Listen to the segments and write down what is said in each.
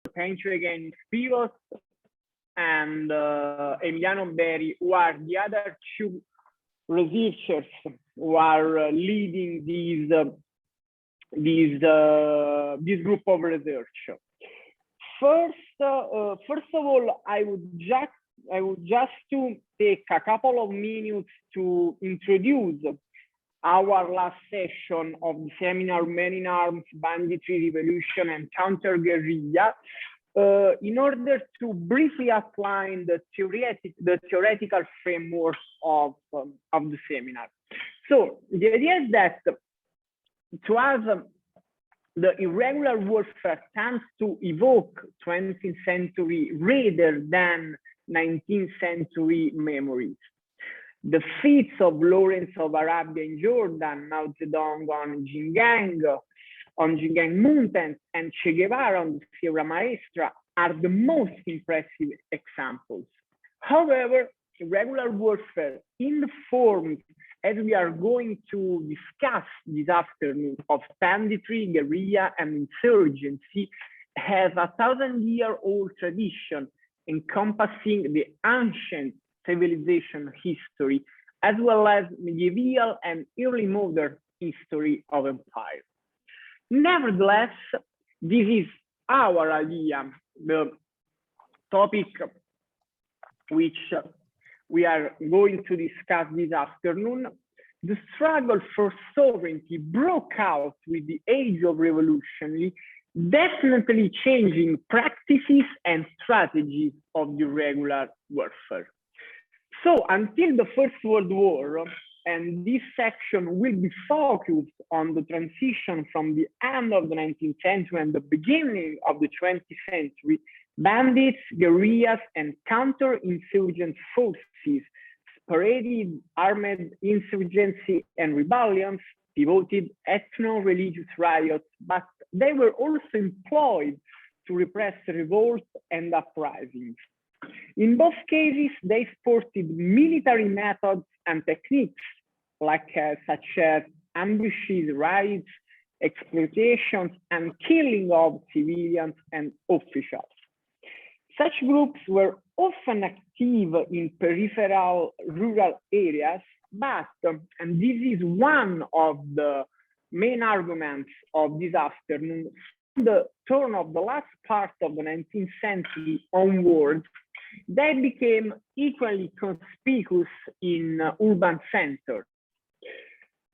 Pencho again Spiros and Emiliano Berri, who are the other two researchers who are leading this group of research. First of all, I would just to take a couple of minutes to introduce our last session of the seminar, Men in Arms, Banditry, Revolution, and Counter-Guerrilla, in order to briefly outline the theoretical framework of the seminar. So the idea is that to us, the irregular warfare tends to evoke 20th century rather than 19th century memories. The feats of Lawrence of Arabia in Jordan, Mao Zedong on Jingang Mountains, and Che Guevara on the Sierra Maestra are the most impressive examples. However, irregular warfare in the forms as we are going to discuss this afternoon of banditry, guerrilla, and insurgency has a 1,000-year-old tradition encompassing the ancient civilization history, as well as medieval and early modern history of empire. Nevertheless, this is our idea, the topic which we are going to discuss this afternoon. The struggle for sovereignty broke out with the age of revolution, definitely changing practices and strategies of the irregular warfare. So until the First World War, and this section will be focused on the transition from the end of the 19th century and the beginning of the 20th century, bandits, guerrillas, and counter-insurgent forces spreaded armed insurgency and rebellions, pivoted ethno-religious riots, but they were also employed to repress revolt and uprisings. In both cases, they sported military methods and techniques such as ambushes, raids, exploitations, and killing of civilians and officials. Such groups were often active in peripheral rural areas, but, and this is one of the main arguments of this afternoon, from the turn of the last part of the 19th century onwards, they became equally conspicuous in urban centers.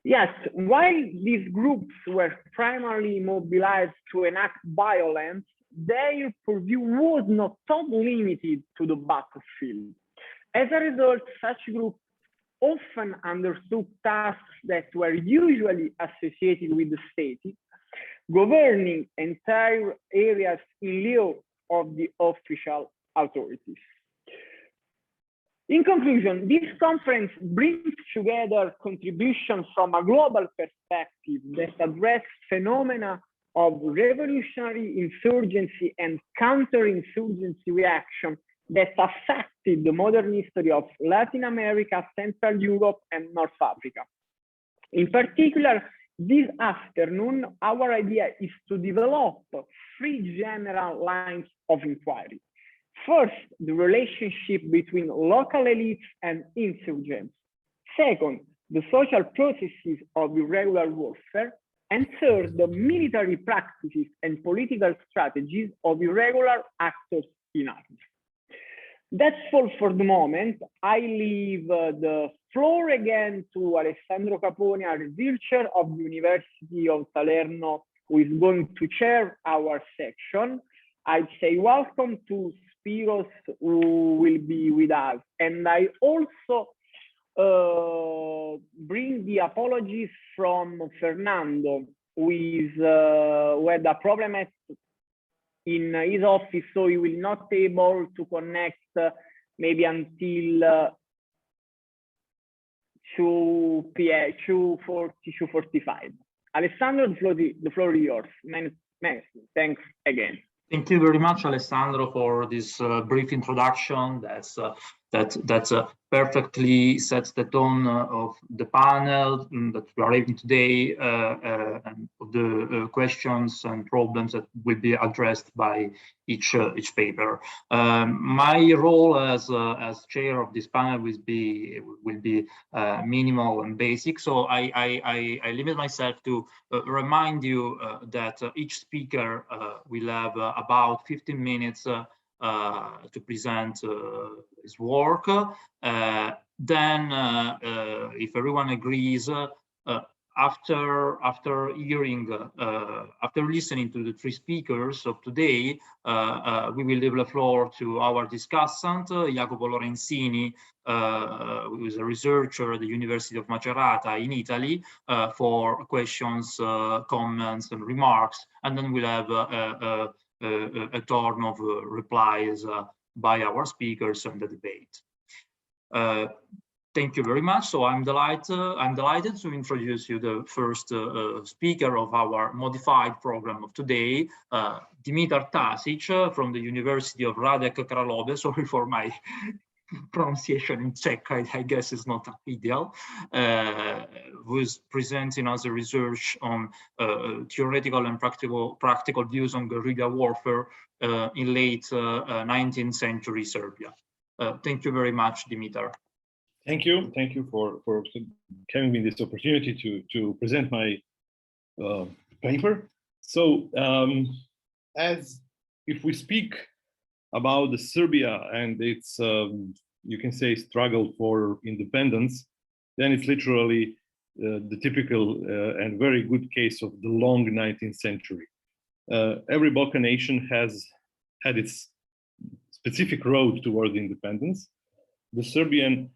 Yes, while these groups were primarily mobilized to enact violence, their purview was not totally limited to the battlefield. As a result, such groups often undertook tasks that were usually associated with the state, governing entire areas in lieu of the official authorities. In conclusion, this conference brings together contributions from a global perspective that address phenomena of revolutionary insurgency and counter-insurgency reaction that affected the modern history of Latin America, Central Europe, and North Africa. In particular, this afternoon, our idea is to develop 3 general lines of inquiry. First, the relationship between local elites and insurgents. Second, the social processes of irregular warfare. And third, the military practices and political strategies of irregular actors in arms. That's all for the moment. I leave the floor again to Alessandro Caponi, a researcher of the University of Salerno, who is going to chair our section. I'd say welcome to Spiros, who will be with us. And I also bring the apologies from Fernando, who had a problem in his office, so he will not be able to connect maybe until 2 p.m., 2:40, 2:45. Alessandro, the floor is yours. Thanks again. Thank you very much, Alessandro, for this brief introduction. That perfectly sets the tone of the panel that we are having today, and questions and problems that will be addressed by each paper. My role as chair of this panel will be minimal and basic. So I limit myself to remind you that each speaker will have about 15 minutes to present his work. Then, if everyone agrees, after listening to the three speakers of today, we will leave the floor to our discussant, Jacopo Lorenzini, who is a researcher at the University of Macerata in Italy, for questions, comments, and remarks, and then we'll have a turn of replies by our speakers and the debate. Thank you very much. So I'm delighted to introduce you the first speaker of our modified program of today, Dimitar Tasic from the University of Radek Kralove. Sorry for my pronunciation in Czech, I guess it's not ideal, who's presenting us a research on theoretical and practical views on guerrilla warfare in late 19th century Serbia. Thank you very much, Dimitar. Thank you for giving me this opportunity to present my paper. So, as if we speak about the Serbia and its, you can say, struggle for independence, then it's literally the typical and very good case of the long 19th century. Every Balkan nation has had its specific road toward independence. The Serbian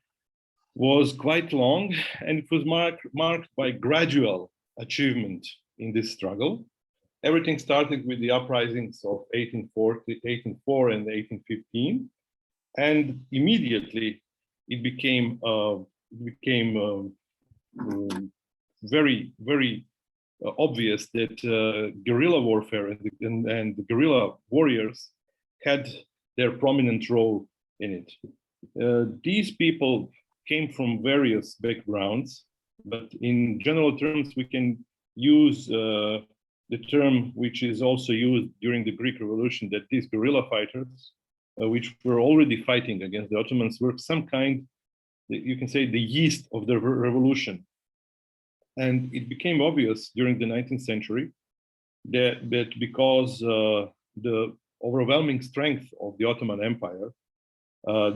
was quite long, and it was marked by gradual achievement in this struggle. Everything started with the uprisings of 1804 and 1815, and immediately it became very, very obvious that guerrilla warfare and the guerrilla warriors had their prominent role in it. These people came from various backgrounds, but in general terms, we can use the term which is also used during the Greek Revolution, that these guerrilla fighters, which were already fighting against the Ottomans, were some kind, you can say, the yeast of the revolution. And it became obvious during the 19th century that because the overwhelming strength of the Ottoman Empire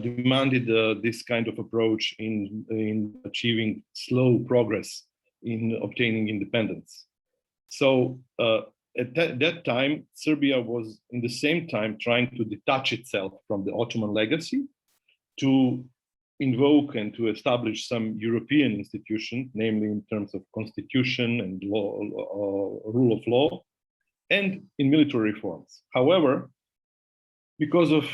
demanded this kind of approach in achieving slow progress in obtaining independence. So at that time, Serbia was in the same time trying to detach itself from the Ottoman legacy, to invoke and to establish some European institution, namely in terms of constitution and law, rule of law, and in military reforms. However, because of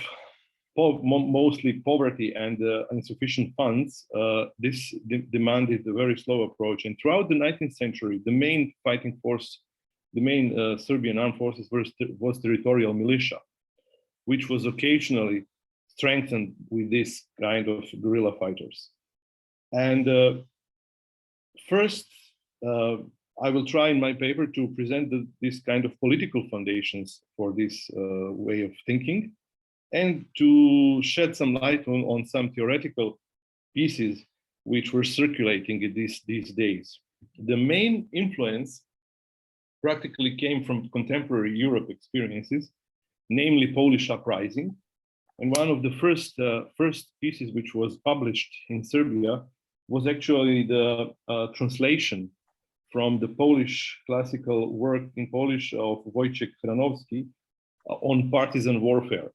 mostly poverty and insufficient funds, this demanded a very slow approach. And throughout the 19th century, the main fighting force, the main Serbian armed forces was territorial militia, which was occasionally strengthened with this kind of guerrilla fighters. And first, I will try in my paper to present this kind of political foundations for this way of thinking, and to shed some light on some theoretical pieces which were circulating in these days. The main influence practically came from contemporary Europe experiences, namely Polish uprising. And one of the first pieces which was published in Serbia was actually the translation from the Polish classical work in Polish of Wojciech Hranowski on partisan warfare.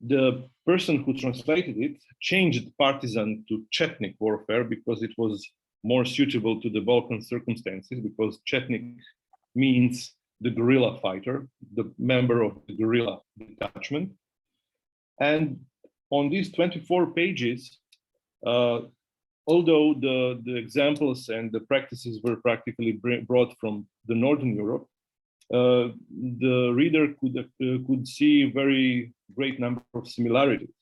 The person who translated it changed partisan to Chetnik warfare because it was more suitable to the Balkan circumstances, because Chetnik means the guerrilla fighter, the member of the guerrilla detachment. And on these 24 pages, although the examples and the practices were practically brought from the Northern Europe, the reader could see a very great number of similarities.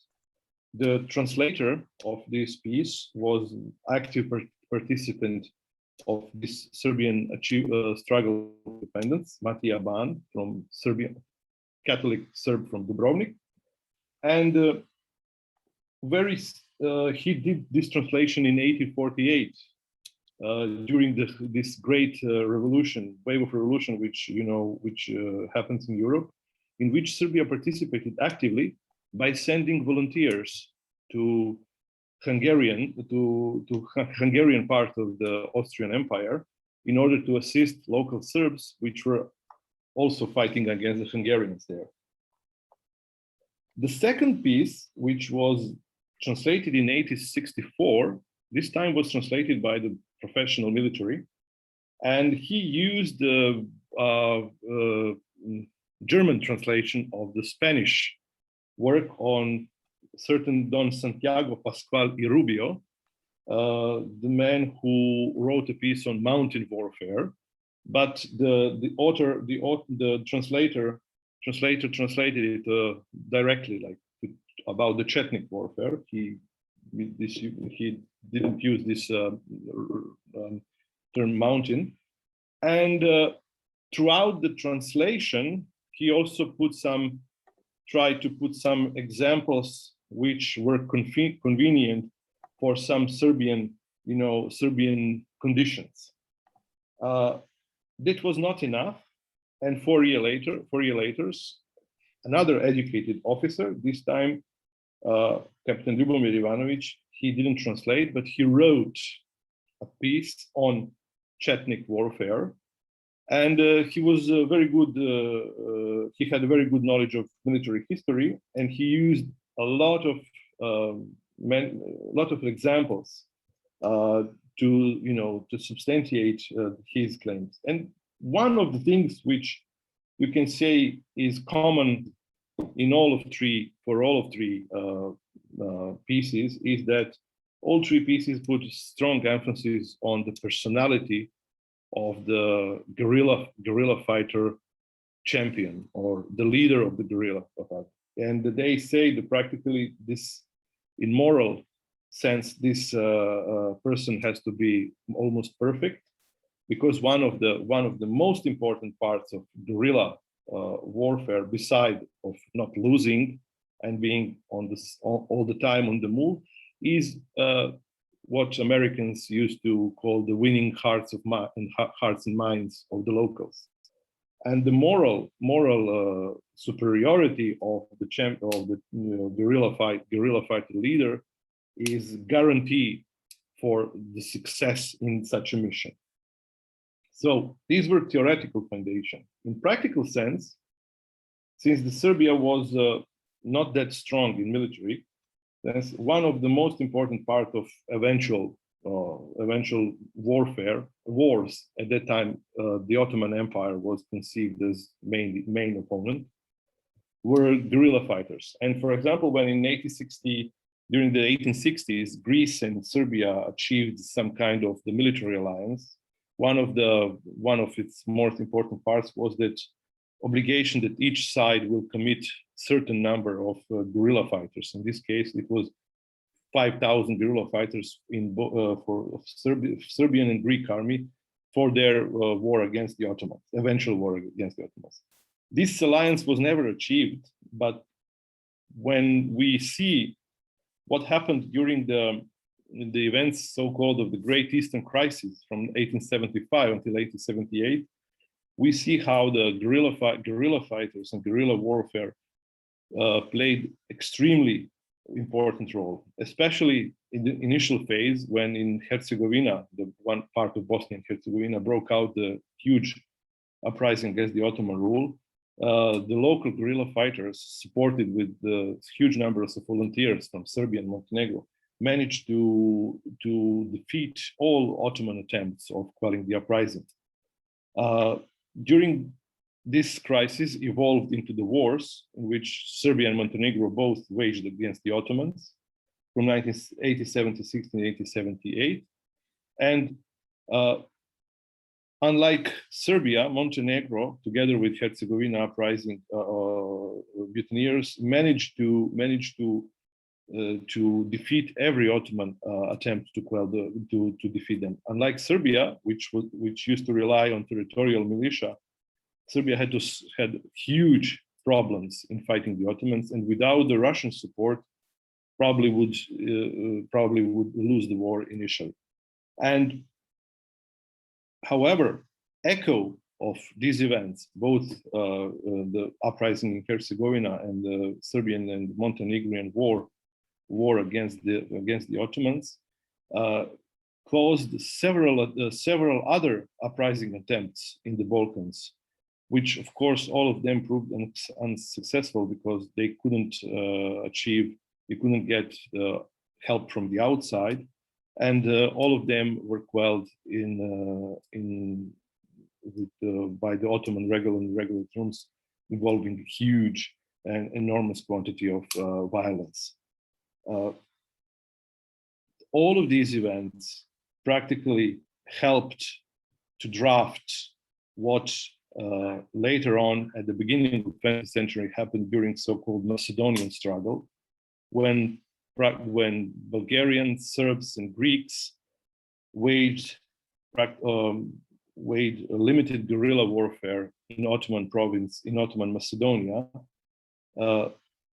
The translator of this piece was an active participant of this Serbian struggle for independence, Matija Ban from Serbia, Catholic Serb from Dubrovnik, and he did this translation in 1848 during this great wave of revolution, which happens in Europe, in which Serbia participated actively by sending volunteers to Hungarian part of the Austrian Empire in order to assist local Serbs, which were also fighting against the Hungarians there. The second piece, which was translated in 1864, this time was translated by the professional military, and he used the German translation of the Spanish work on certain Don Santiago Pascual y Rubio, the man who wrote a piece on mountain warfare. But the translator translated it directly, like about the Chetnik warfare. He didn't use this term mountain, and throughout the translation, he also tried to put some examples which were convenient for some Serbian conditions. That was not enough, and 4 years later, another educated officer, this time Captain Ljubomir Ivanović, he didn't translate, but he wrote a piece on Chetnik warfare, and he was very good. He had a very good knowledge of military history, and he used a lot of examples to substantiate his claims. And one of the things which you can say is common in all of three pieces is that all three pieces put strong emphasis on the personality of the guerrilla fighter champion, or the leader of the guerrilla fighter. And they say that practically this, in moral sense, this person has to be almost perfect, because one of the most important parts of guerrilla warfare, beside of not losing and being all the time on the move, is what Americans used to call the winning hearts and minds of the locals. And the moral superiority of the guerrilla fighter leader is guarantee for the success in such a mission. So these were theoretical foundation. In practical sense, since the Serbia was not that strong in military, that's one of the most important part of eventual wars. At that time, the Ottoman Empire was conceived as main opponent, were guerrilla fighters. And for example, when during the 1860s, Greece and Serbia achieved some kind of the military alliance, one of its most important parts was that obligation that each side will commit certain number of guerrilla fighters. In this case, it was 5,000 guerrilla fighters for Serbian and Greek army for their war against the Ottomans, eventual war against the Ottomans. This alliance was never achieved, but when we see what happened during the events so-called of the Great Eastern Crisis from 1875 until 1878, we see how the guerrilla fighters and guerrilla warfare played extremely important role, especially in the initial phase when in Herzegovina, the one part of Bosnia and Herzegovina, broke out the huge uprising against the Ottoman rule. The local guerrilla fighters, supported with the huge numbers of volunteers from Serbia and Montenegro, managed to defeat all Ottoman attempts of quelling the uprising. During this crisis evolved into the wars in which Serbia and Montenegro both waged against the Ottomans from 1887 to 1878. And unlike Serbia, Montenegro, together with Herzegovina uprising mutineers, managed to to defeat every Ottoman attempt to quell to defeat them. Unlike Serbia, which used to rely on territorial militia, Serbia had huge problems in fighting the Ottomans, and without the Russian support, probably would lose the war initially. And however, echo of these events, both the uprising in Herzegovina and the Serbian and Montenegrin war against the Ottomans, caused several other uprising attempts in the Balkans, which of course all of them proved unsuccessful because they couldn't get help from the outside, and all of them were quelled by the Ottoman regular troops, involving huge and enormous quantity of violence. All of these events practically helped to draft what later on, at the beginning of the 20th century, happened during so-called Macedonian struggle, when Bulgarians, Serbs, and Greeks waged limited guerrilla warfare in Ottoman province, in Ottoman Macedonia.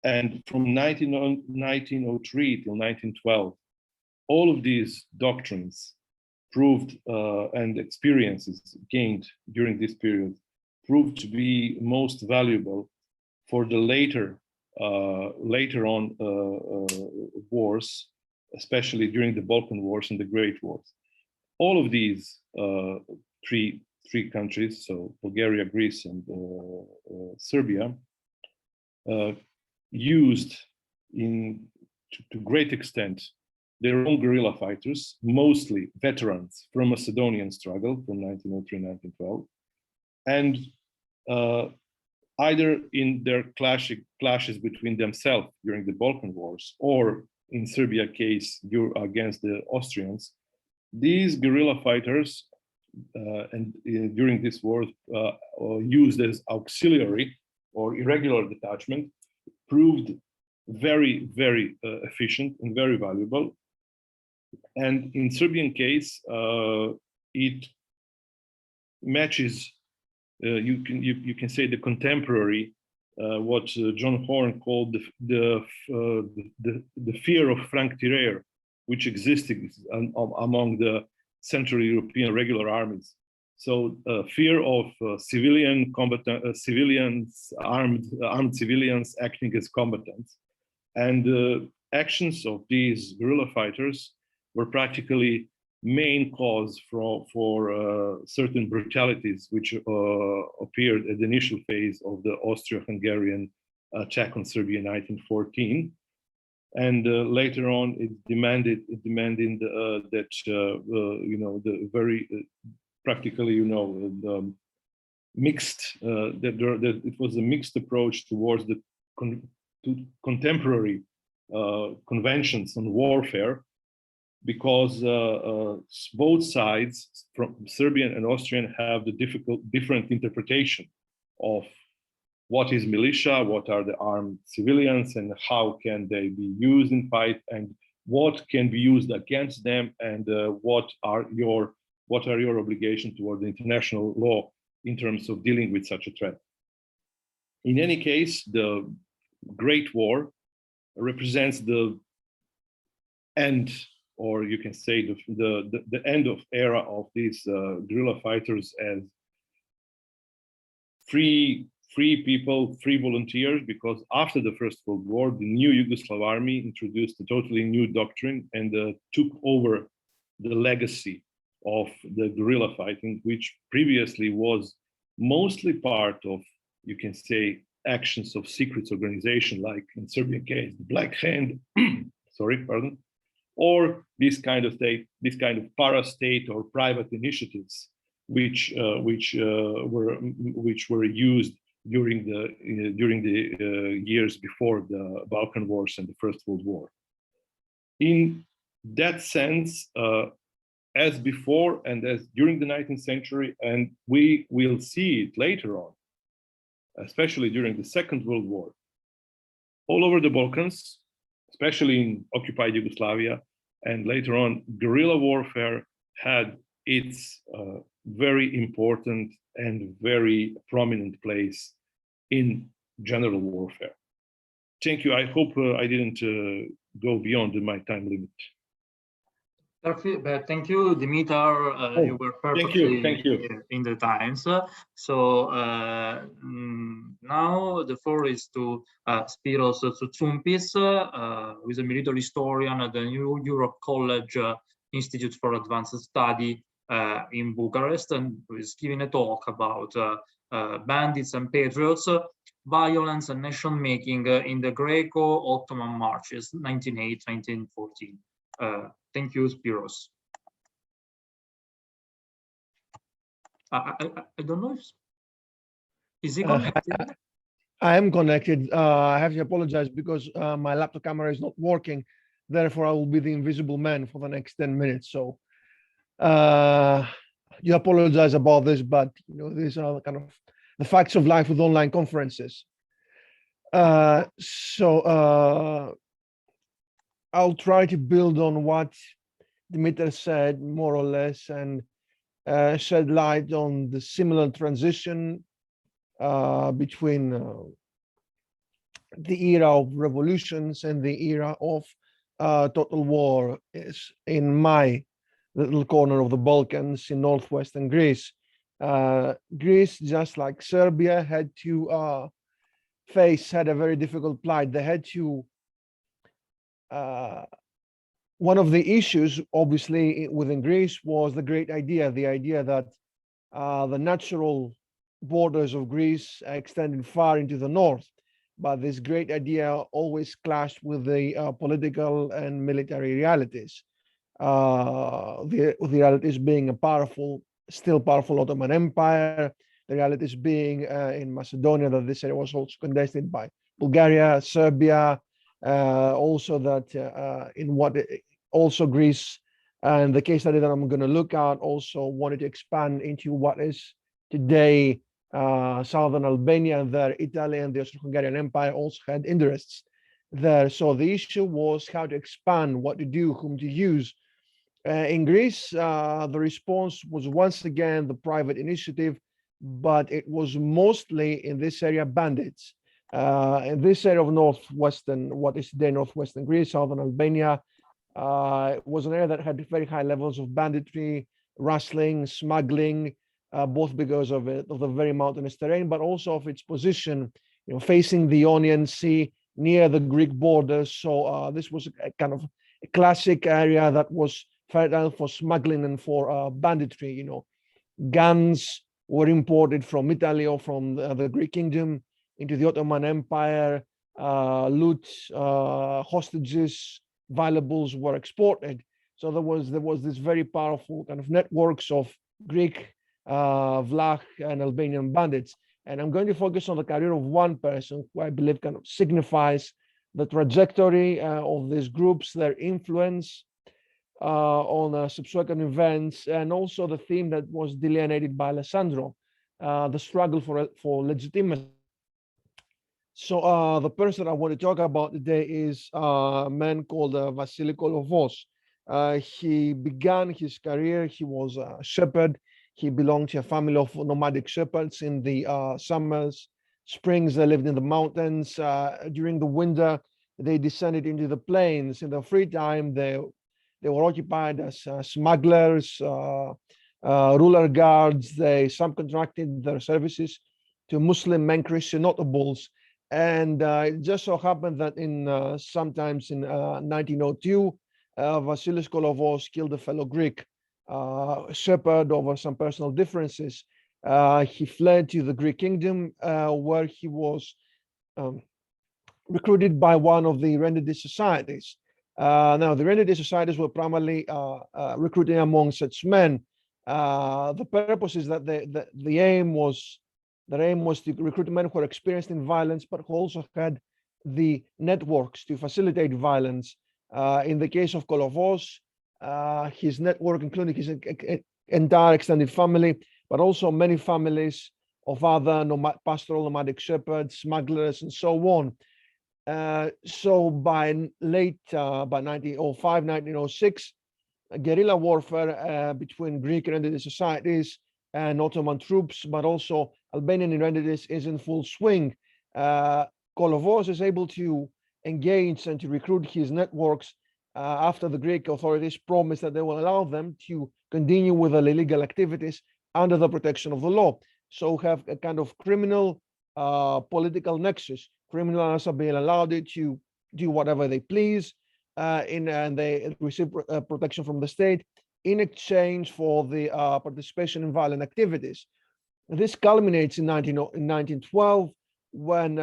And from 1903 till 1912, all of these doctrines proved and experiences gained during this period proved to be most valuable for the later on wars, especially during the Balkan Wars and the Great Wars. All of these three countries, so Bulgaria, Greece, and Serbia, used to great extent their own guerrilla fighters, mostly veterans from Macedonian struggle from 1903-1912, and either in their clashes between themselves during the Balkan Wars, or in Serbia case against the Austrians, these guerrilla fighters during this war used as auxiliary or irregular detachment proved very, very efficient and very valuable. And in Serbian case, it matches, you can say, the contemporary, what John Horne called the fear of franc-tireur, which existed among the Central European regular armies. So fear of armed civilians acting as combatants. And the actions of these guerrilla fighters were practically main cause for certain brutalities which appeared at the initial phase of the Austro-Hungarian attack on Serbia in 1914. And later on, it demanded that the very practically, the mixed that it was a mixed approach towards the contemporary conventions on warfare, because both sides, from Serbian and Austrian, have the different interpretation of what is militia, what are the armed civilians, and how can they be used in fight, and what can be used against them, and what are your obligations toward the international law in terms of dealing with such a threat. In any case, the Great War represents the end, or you can say the end of era of these guerrilla fighters as free people, free volunteers, because after the First World War, the new Yugoslav army introduced a totally new doctrine and took over the legacy of the guerrilla fighting, which previously was mostly part of, you can say, actions of secret organization, like in Serbian case, the Black Hand, or this kind of para-state or private initiatives, which were used during the years before the Balkan Wars and the First World War. In that sense, as before and as during the 19th century, and we will see it later on, especially during the Second World War, all over the Balkans, especially in occupied Yugoslavia, and later on, guerrilla warfare had its very important and very prominent place in general warfare. Thank you. I hope I didn't go beyond my time limit. Perfect. Thank you, Dimitar. You were perfectly thank you. In the times. So now the floor is to Spiros Tsoutsoumpis, who is a military historian at the New Europe College Institute for Advanced Study in Bucharest, and who is giving a talk about bandits and patriots, violence and nation making in the Greco-Ottoman marches, 1908-1914. Thank you, Spiros. I don't know if is he connected? I am connected. I have to apologize because my laptop camera is not working. Therefore, I will be the invisible man for the next 10 minutes. So you apologize about this, but you know, these are kind of the facts of life with online conferences. I'll try to build on what Dimitar said, more or less, and shed light on the similar transition between the era of revolutions and the era of total war is in my little corner of the Balkans in northwestern Greece. Greece, just like Serbia, had to had a very difficult plight. They had to one of the issues, obviously, within Greece was the great idea, the idea that the natural borders of Greece extended far into the north, but this great idea always clashed with the political and military realities. The realities being a still powerful Ottoman Empire, the realities being in Macedonia that this area was also contested by Bulgaria, Serbia, also that also Greece, and the case study that I'm going to look at also wanted to expand into what is today southern Albania, and there Italy and the Austro-Hungarian Empire also had interests there. So the issue was how to expand, what to do, whom to use. In Greece, the response was once again the private initiative, but it was mostly in this area bandits. In this area of what is today northwestern Greece, southern Albania, it was an area that had very high levels of banditry, rustling, smuggling, both because of the very mountainous terrain, but also of its position, you know, facing the Ionian Sea near the Greek borders. So this was a kind of a classic area that was fertile for smuggling and for banditry. You know, guns were imported from Italy or from the Greek kingdom into the Ottoman Empire. Loot, hostages, valuables were exported. So there was this very powerful kind of networks of Greek, Vlach, and Albanian bandits. And I'm going to focus on the career of one person who I believe kind of signifies the trajectory of these groups, their influence on subsequent events, and also the theme that was delineated by Alessandro, the struggle for legitimacy. So the person I want to talk about today is a man called Vasilico Lovos. He began his career, he was a shepherd. He belonged to a family of nomadic shepherds. In the summers, springs, they lived in the mountains. During the winter, they descended into the plains. In their free time, they were occupied as smugglers, ruler guards. They subcontracted their services to Muslim and Christian notables. And it just so happened that sometimes in 1902, Vasilico Lovos killed a fellow Greek shepherd over some personal differences. He fled to the Greek kingdom, where he was recruited by one of the Rendezvous societies. Now, the Rendezvous societies were primarily recruiting among such men. The purpose is that the aim was to recruit men who are experienced in violence, but who also had the networks to facilitate violence. In the case of Kolovos, his network including his entire extended family, but also many families of other pastoral nomadic shepherds, smugglers, and so on. So by 1905, 1906, guerrilla warfare between Greek identity societies and Ottoman troops, but also Albanian identities, is in full swing. Lovos is able to engage and to recruit his networks after the Greek authorities promised that they will allow them to continue with their illegal activities under the protection of the law. So have a kind of criminal political nexus. Criminals are being allowed to do whatever they please, and they receive protection from the state in exchange for the participation in violent activities. This culminates in 1912 when,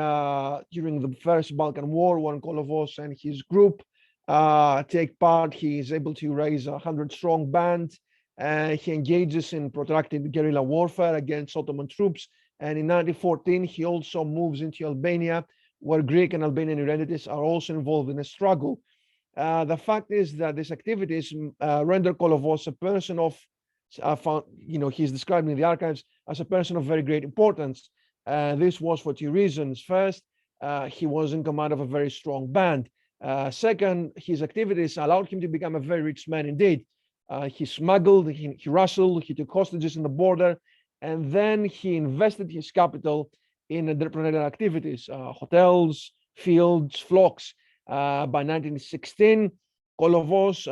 during the first Balkan War, when Lovos and his group take part. He is able to raise a 100-strong band. He engages in protracted guerrilla warfare against Ottoman troops. And in 1914, he also moves into Albania, where Greek and Albanian identities are also involved in a struggle. The fact is that these activities render Lovos a person of, he's described in the archives as a person of very great importance. This was for two reasons. First, he was in command of a very strong band. Second, his activities allowed him to become a very rich man indeed. He smuggled, he rustled, he took hostages in the border, and then he invested his capital in entrepreneurial activities, hotels, fields, flocks. By 1916, Lovos,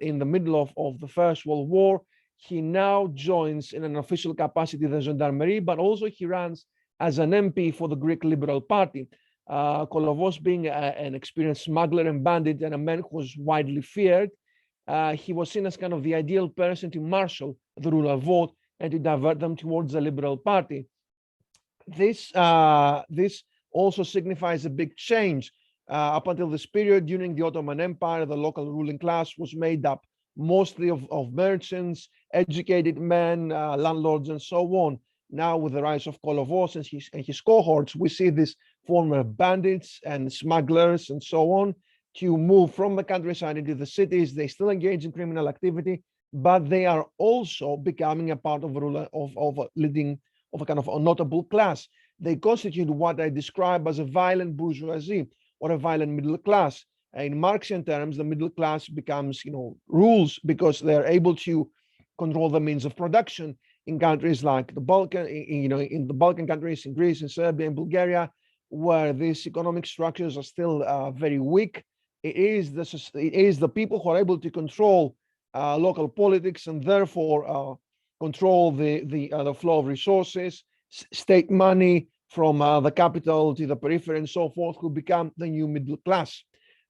in the middle of the First World War, he now joins in an official capacity the gendarmerie, but also he runs as an MP for the Greek Liberal Party. Lovos, being an experienced smuggler and bandit and a man who was widely feared, he was seen as kind of the ideal person to marshal the rural vote and to divert them towards the Liberal Party. This also signifies a big change. Up until this period, during the Ottoman Empire, the local ruling class was made up mostly of merchants, educated men, landlords, and so on. Now, with the rise of Lovos and his cohorts, we see these former bandits and smugglers and so on to move from the countryside into the cities. They still engage in criminal activity, but they are also becoming a part of a kind of a notable class. They constitute what I describe as a violent bourgeoisie or a violent middle class. In Marxian terms, the middle class becomes, rules because they're able to control the means of production in countries like the Balkan, in the Balkan countries, in Greece, in Serbia, in Bulgaria, where these economic structures are still very weak. It is the people who are able to control local politics and therefore control the flow of resources, state money from the capital to the periphery and so forth, who become the new middle class.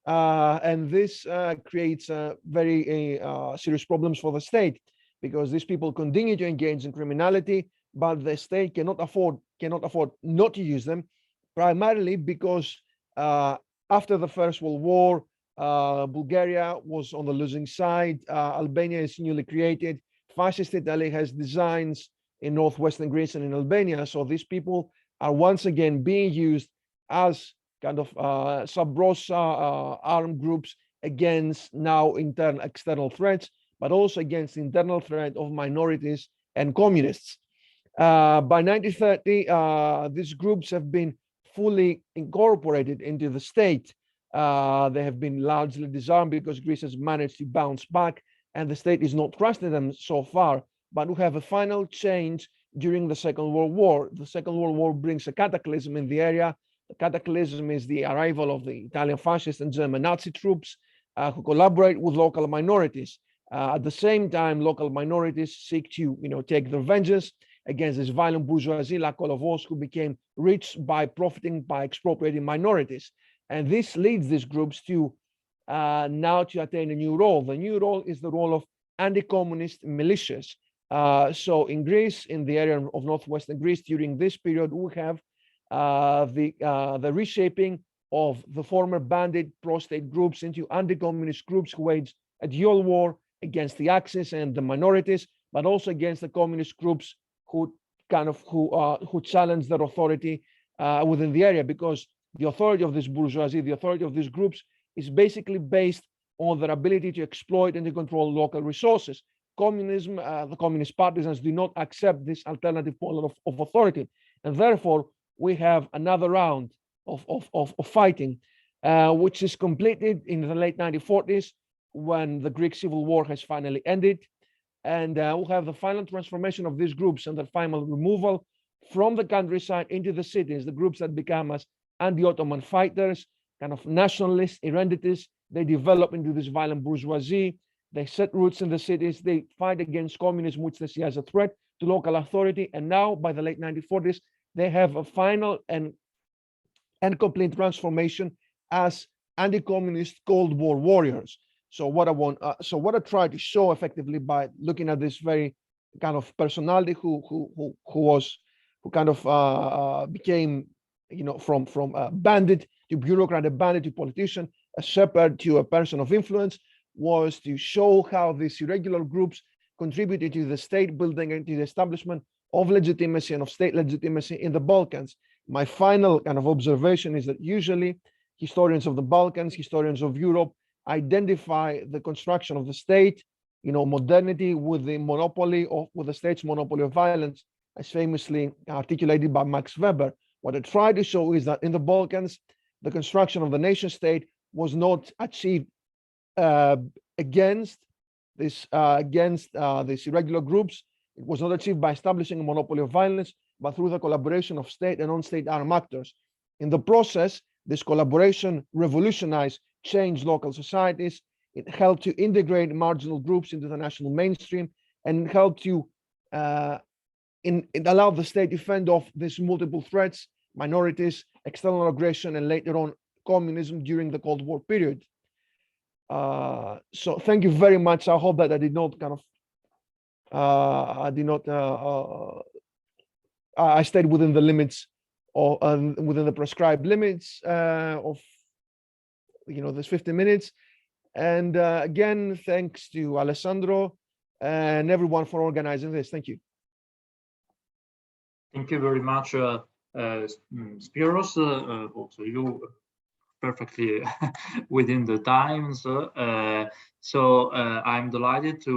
And this creates very serious problems for the state, because these people continue to engage in criminality, but the state cannot afford not to use them, primarily because after the First World War, Bulgaria was on the losing side. Albania is newly created. Fascist Italy has designs in northwestern Greece and in Albania. So these people are once again being used as kind of sub-rosa armed groups against now external threats, but also against the internal threat of minorities and communists. By 1930, these groups have been fully incorporated into the state. They have been largely disarmed because Greece has managed to bounce back and the state is not trusting them so far. But we have a final change during the Second World War. The Second World War brings a cataclysm in the area. The cataclysm is the arrival of the Italian fascist and German Nazi troops who collaborate with local minorities. At the same time, local minorities seek to take their vengeance against this violent bourgeoisie like Lovos, who became rich by profiting by expropriating minorities. And this leads these groups to now to attain a new role. The new role is the role of anti-communist militias. So in Greece, in the area of northwestern Greece, during this period, we have the reshaping of the former bandit pro-state groups into anti-communist groups who wage a dual war against the Axis and the minorities, but also against the communist groups who challenge their authority within the area, because the authority of this bourgeoisie, the authority of these groups, is basically based on their ability to exploit and to control local resources. Communism, the communist partisans do not accept this alternative model of authority, and therefore we have another round fighting, which is completed in the late 1940s when the Greek Civil War has finally ended. And we'll have the final transformation of these groups and the final removal from the countryside into the cities, the groups that become as anti-Ottoman fighters, kind of nationalist identities. They develop into this violent bourgeoisie. They set roots in the cities. They fight against communism, which they see as a threat to local authority. And now, by the late 1940s, they have a final and complete transformation as anti-communist Cold War warriors. So what I try to show effectively by looking at this very kind of personality who kind of became, you know, from a bandit to bureaucrat, a bandit to politician, a shepherd to a person of influence, was to show how these irregular groups contributed to the state building and to the establishment of legitimacy and of state legitimacy in the Balkans. My final kind of observation is that usually historians of the Balkans, historians of Europe, identify the construction of the state, you know, modernity with the monopoly of, with the state's monopoly of violence, as famously articulated by Max Weber. What I try to show is that in the Balkans, the construction of the nation state was not achieved against these irregular groups. It was not achieved by establishing a monopoly of violence, but through the collaboration of state and non-state armed actors. In the process, this collaboration revolutionized, changed local societies. It helped to integrate marginal groups into the national mainstream, and it helped to it allowed the state to fend off these multiple threats, minorities, external aggression, and later on communism during the Cold War period. So thank you very much. I hope that I did not kind of I stayed within the limits or within the prescribed limits of, you know, this 50 minutes. And again, thanks to Alessandro and everyone for organizing this. Thank you. Thank you very much, Spiros. Also, you perfectly within the times. So I'm delighted to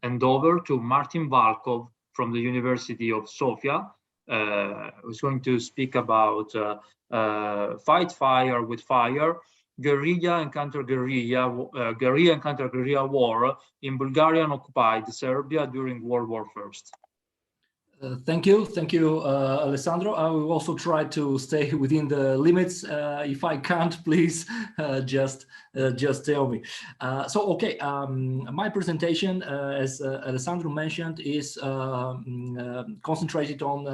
hand over to Martin Valkov from the University of Sofia, who's going to speak about fight fire with fire, guerrilla and counter-guerrilla, guerrilla and counter-guerrilla war in Bulgarian occupied Serbia during World War I. Thank you, Alessandro. I will also try to stay within the limits. If I can't, please just tell me. Okay, my presentation, as Alessandro mentioned, is concentrated on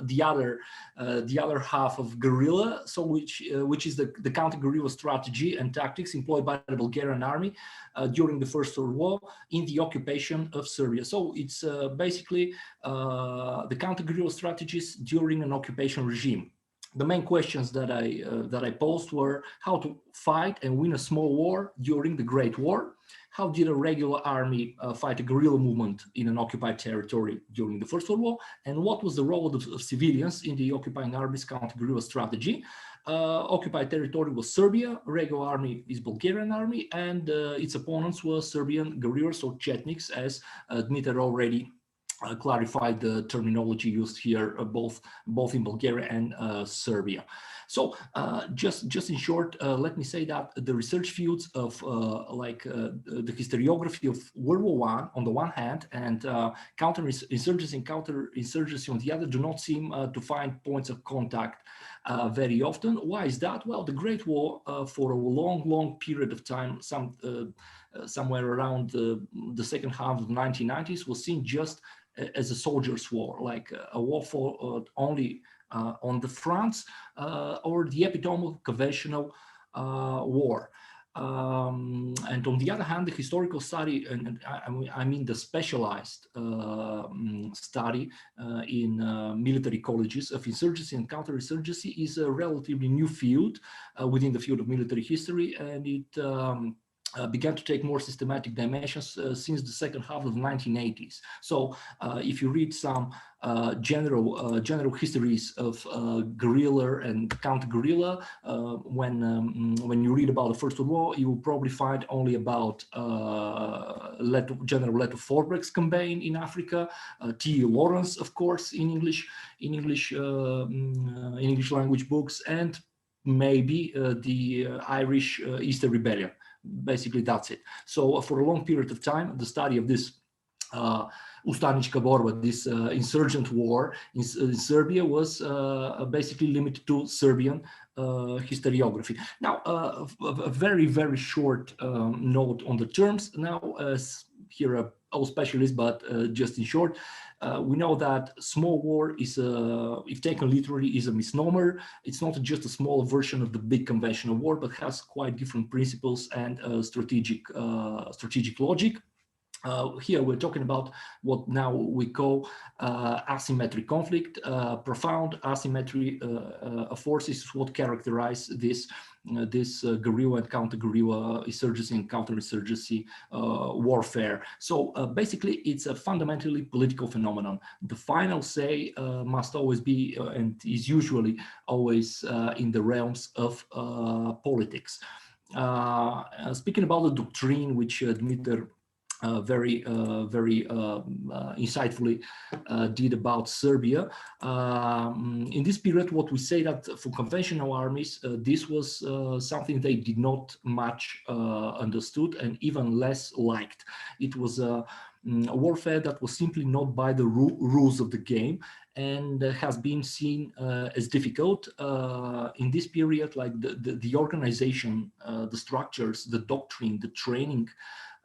the other half of guerrilla, so which is the counter-guerrilla strategy and tactics employed by the Bulgarian army during the First World War in the occupation of Serbia. So it's basically the counter-guerrilla strategies during an occupation regime. The main questions that I posed were how to fight and win a small war during the Great War, how did a regular army fight a guerrilla movement in an occupied territory during the First World War, and what was the role of civilians in the occupying army's counter-guerrilla strategy. Occupied territory was Serbia, regular army is Bulgarian army, and its opponents were Serbian guerrillas or chetniks, as Dmitry already clarified the terminology used here, both in Bulgaria and Serbia. So just in short, let me say that the research fields of the historiography of World War I on the one hand and counterinsurgency and counterinsurgency on the other do not seem to find points of contact very often. Why is that? Well, the Great War for a long period of time, somewhere around the second half of the 1990s, was seen just as a soldier's war, like a war for only on the fronts, or the epitome of conventional war. And on the other hand, the historical study, and I mean the specialized study in military colleges of insurgency and counterinsurgency, is a relatively new field within the field of military history, and it began to take more systematic dimensions since the second half of the 1980s. So if you read some general histories of guerrilla and counter-guerrilla, when you read about the First World War, you will probably find only about General Leto Forberg's campaign in Africa, T. Lawrence, of course, in English language books, and maybe the Irish Easter Rebellion. Basically, that's it. So for a long period of time, the study of this Ustanička borba, this insurgent war in Serbia, was basically limited to Serbian historiography. Now, a very, very short note on the terms. Now, here are all specialists, but just in short, we know that small war is, if taken literally, is a misnomer. It's not just a small version of the big conventional war, but has quite different principles and strategic logic. Here we're talking about what now we call asymmetric conflict. Profound asymmetry of forces is what characterize this guerrilla and counter-guerrilla insurgency and counter-insurgency warfare. So basically, it's a fundamentally political phenomenon. The final say must always be, and is usually always in the realms of politics. Speaking about the doctrine, which Dmitry very insightfully did about Serbia. In this period, what we say that for conventional armies, this was something they did not much understood and even less liked. It was a warfare that was simply not by the rules of the game, and has been seen as difficult in this period. Like the organization, the structures, the doctrine, the training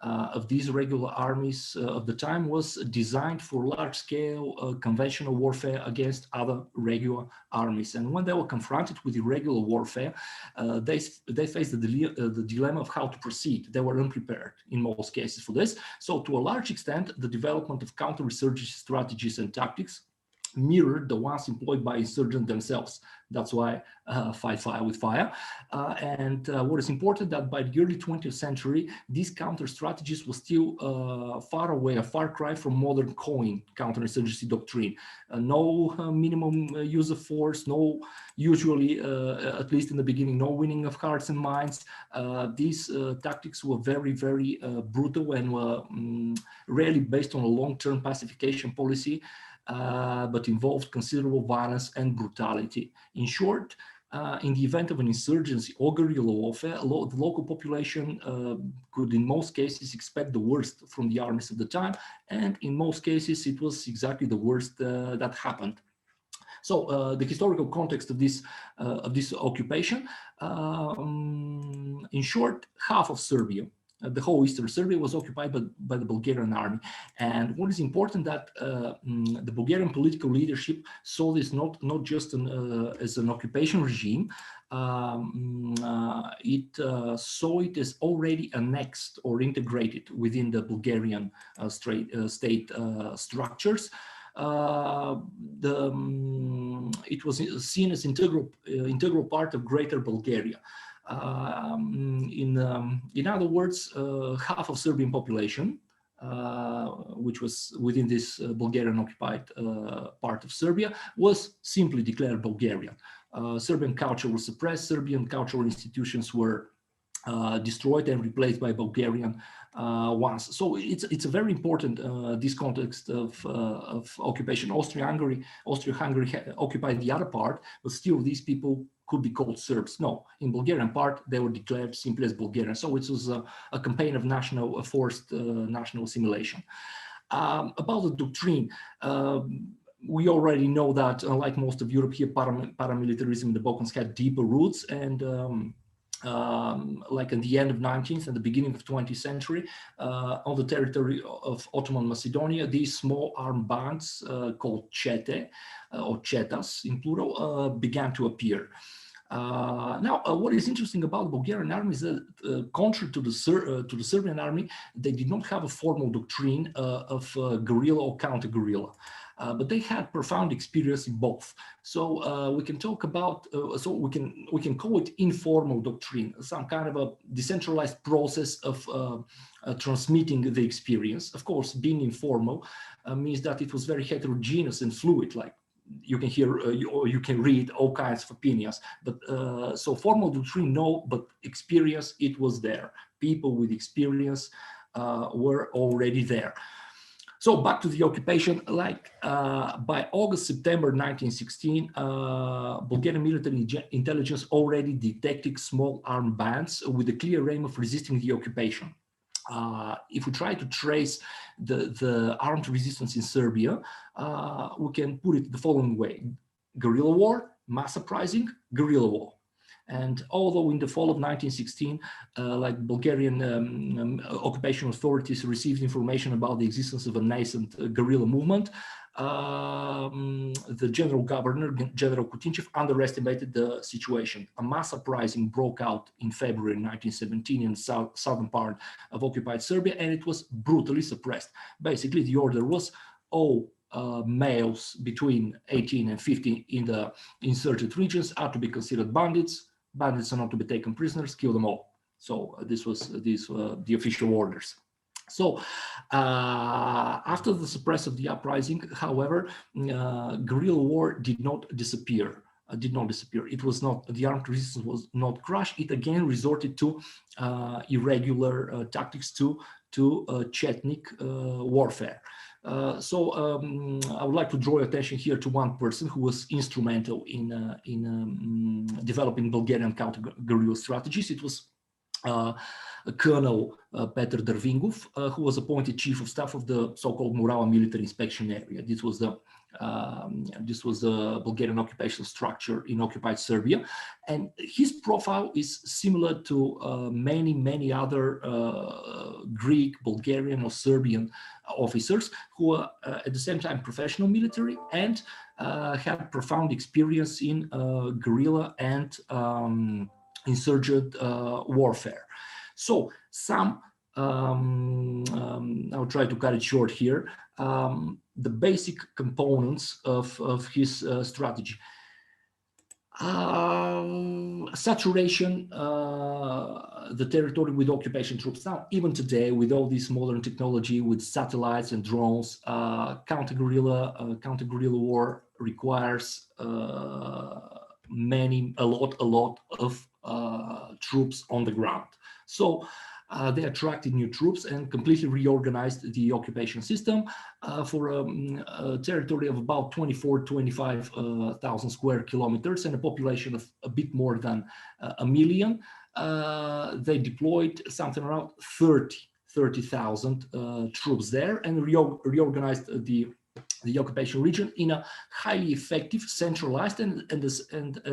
of these regular armies of the time was designed for large-scale conventional warfare against other regular armies. And when they were confronted with irregular warfare, they faced the dilemma of how to proceed. They were unprepared in most cases for this. So to a large extent, the development of counter-insurgency strategies and tactics mirrored the ones employed by insurgents themselves. That's why fight fire with fire. And what is important that by the early 20th century, these counter strategies were still far away, a far cry from modern COIN, counterinsurgency doctrine. No minimum use of force, no, usually, at least in the beginning, no winning of hearts and minds. These tactics were very, very brutal and were rarely based on a long-term pacification policy, but involved considerable violence and brutality. In short, in the event of an insurgency or guerrilla warfare, the local population could in most cases expect the worst from the armies of the time, and in most cases it was exactly the worst that happened. So the historical context of this occupation, in short, half of Serbia, the whole eastern Serbia, was occupied by the Bulgarian army. And what is important that the Bulgarian political leadership saw this not just as an occupation regime, it saw it as already annexed or integrated within the Bulgarian state structures. It was seen as integral part of Greater Bulgaria. In other words, half of Serbian population, which was within this Bulgarian occupied part of Serbia, was simply declared Bulgarian. Serbian culture was suppressed. Serbian cultural institutions were destroyed and replaced by Bulgarian ones. So it's a very important this context of occupation. Austria-Hungary occupied the other part, but still these people could be called Serbs. No, in Bulgarian part they were declared simply as Bulgarian. So it was a campaign of forced national assimilation. About the doctrine. We already know that, unlike most of Europe, here paramilitarism in the Balkans had deeper roots, and like in the end of 19th and the beginning of 20th century, on the territory of Ottoman Macedonia, these small armed bands called chete, or chetas in plural, began to appear. Now, what is interesting about the Bulgarian army is that, contrary to the Serbian army, they did not have a formal doctrine of guerrilla or counter-guerrilla. but they had profound experience in both. So we can talk about, so we can call it informal doctrine, some kind of a decentralized process of transmitting the experience. Of course, being informal means that it was very heterogeneous and fluid, like you can hear or you can read all kinds of opinions. But so formal doctrine, no, but experience, it was there. People with experience were already there. So back to the occupation, like by August, September 1916, Bulgarian military intelligence already detected small armed bands with a clear aim of resisting the occupation. If we try to trace the armed resistance in Serbia, we can put it the following way: guerrilla war, mass uprising, guerrilla war. And although in the fall of 1916, like Bulgarian occupation authorities received information about the existence of a nascent guerrilla movement, the general governor, General Kutinchev, underestimated the situation. A mass uprising broke out in February 1917 in the southern part of occupied Serbia, and it was brutally suppressed. Basically, the order was all males between 18 and 50 in the insurgent regions are to be considered bandits. Bandits are not to be taken prisoners, kill them all. So this was the official orders. So after the suppression of the uprising, however, guerrilla war did not disappear. It was not, the armed resistance was not crushed. It again resorted to irregular tactics, to Chetnik warfare. So I would like to draw your attention here to one person who was instrumental in developing Bulgarian counter-guerrilla strategies. It was Colonel Peter Drvingov, who was appointed chief of staff of the so-called Murala military inspection area. This was the Bulgarian occupation structure in occupied Serbia, and his profile is similar to many other Greek, Bulgarian, or Serbian officers who were at the same time professional military and had profound experience in guerrilla and insurgent warfare. So some, I'll try to cut it short here, the basic components of his strategy. Saturation the territory with occupation troops. Now, even today, with all this modern technology, with satellites and drones, counter-guerrilla war requires a lot of troops on the ground. So they attracted new troops and completely reorganized the occupation system for a territory of about 24,000-25,000 square kilometers and a population of a bit more than 1 million. They deployed something around 30,000 troops there and reorganized the occupation region in a highly effective, centralized, and at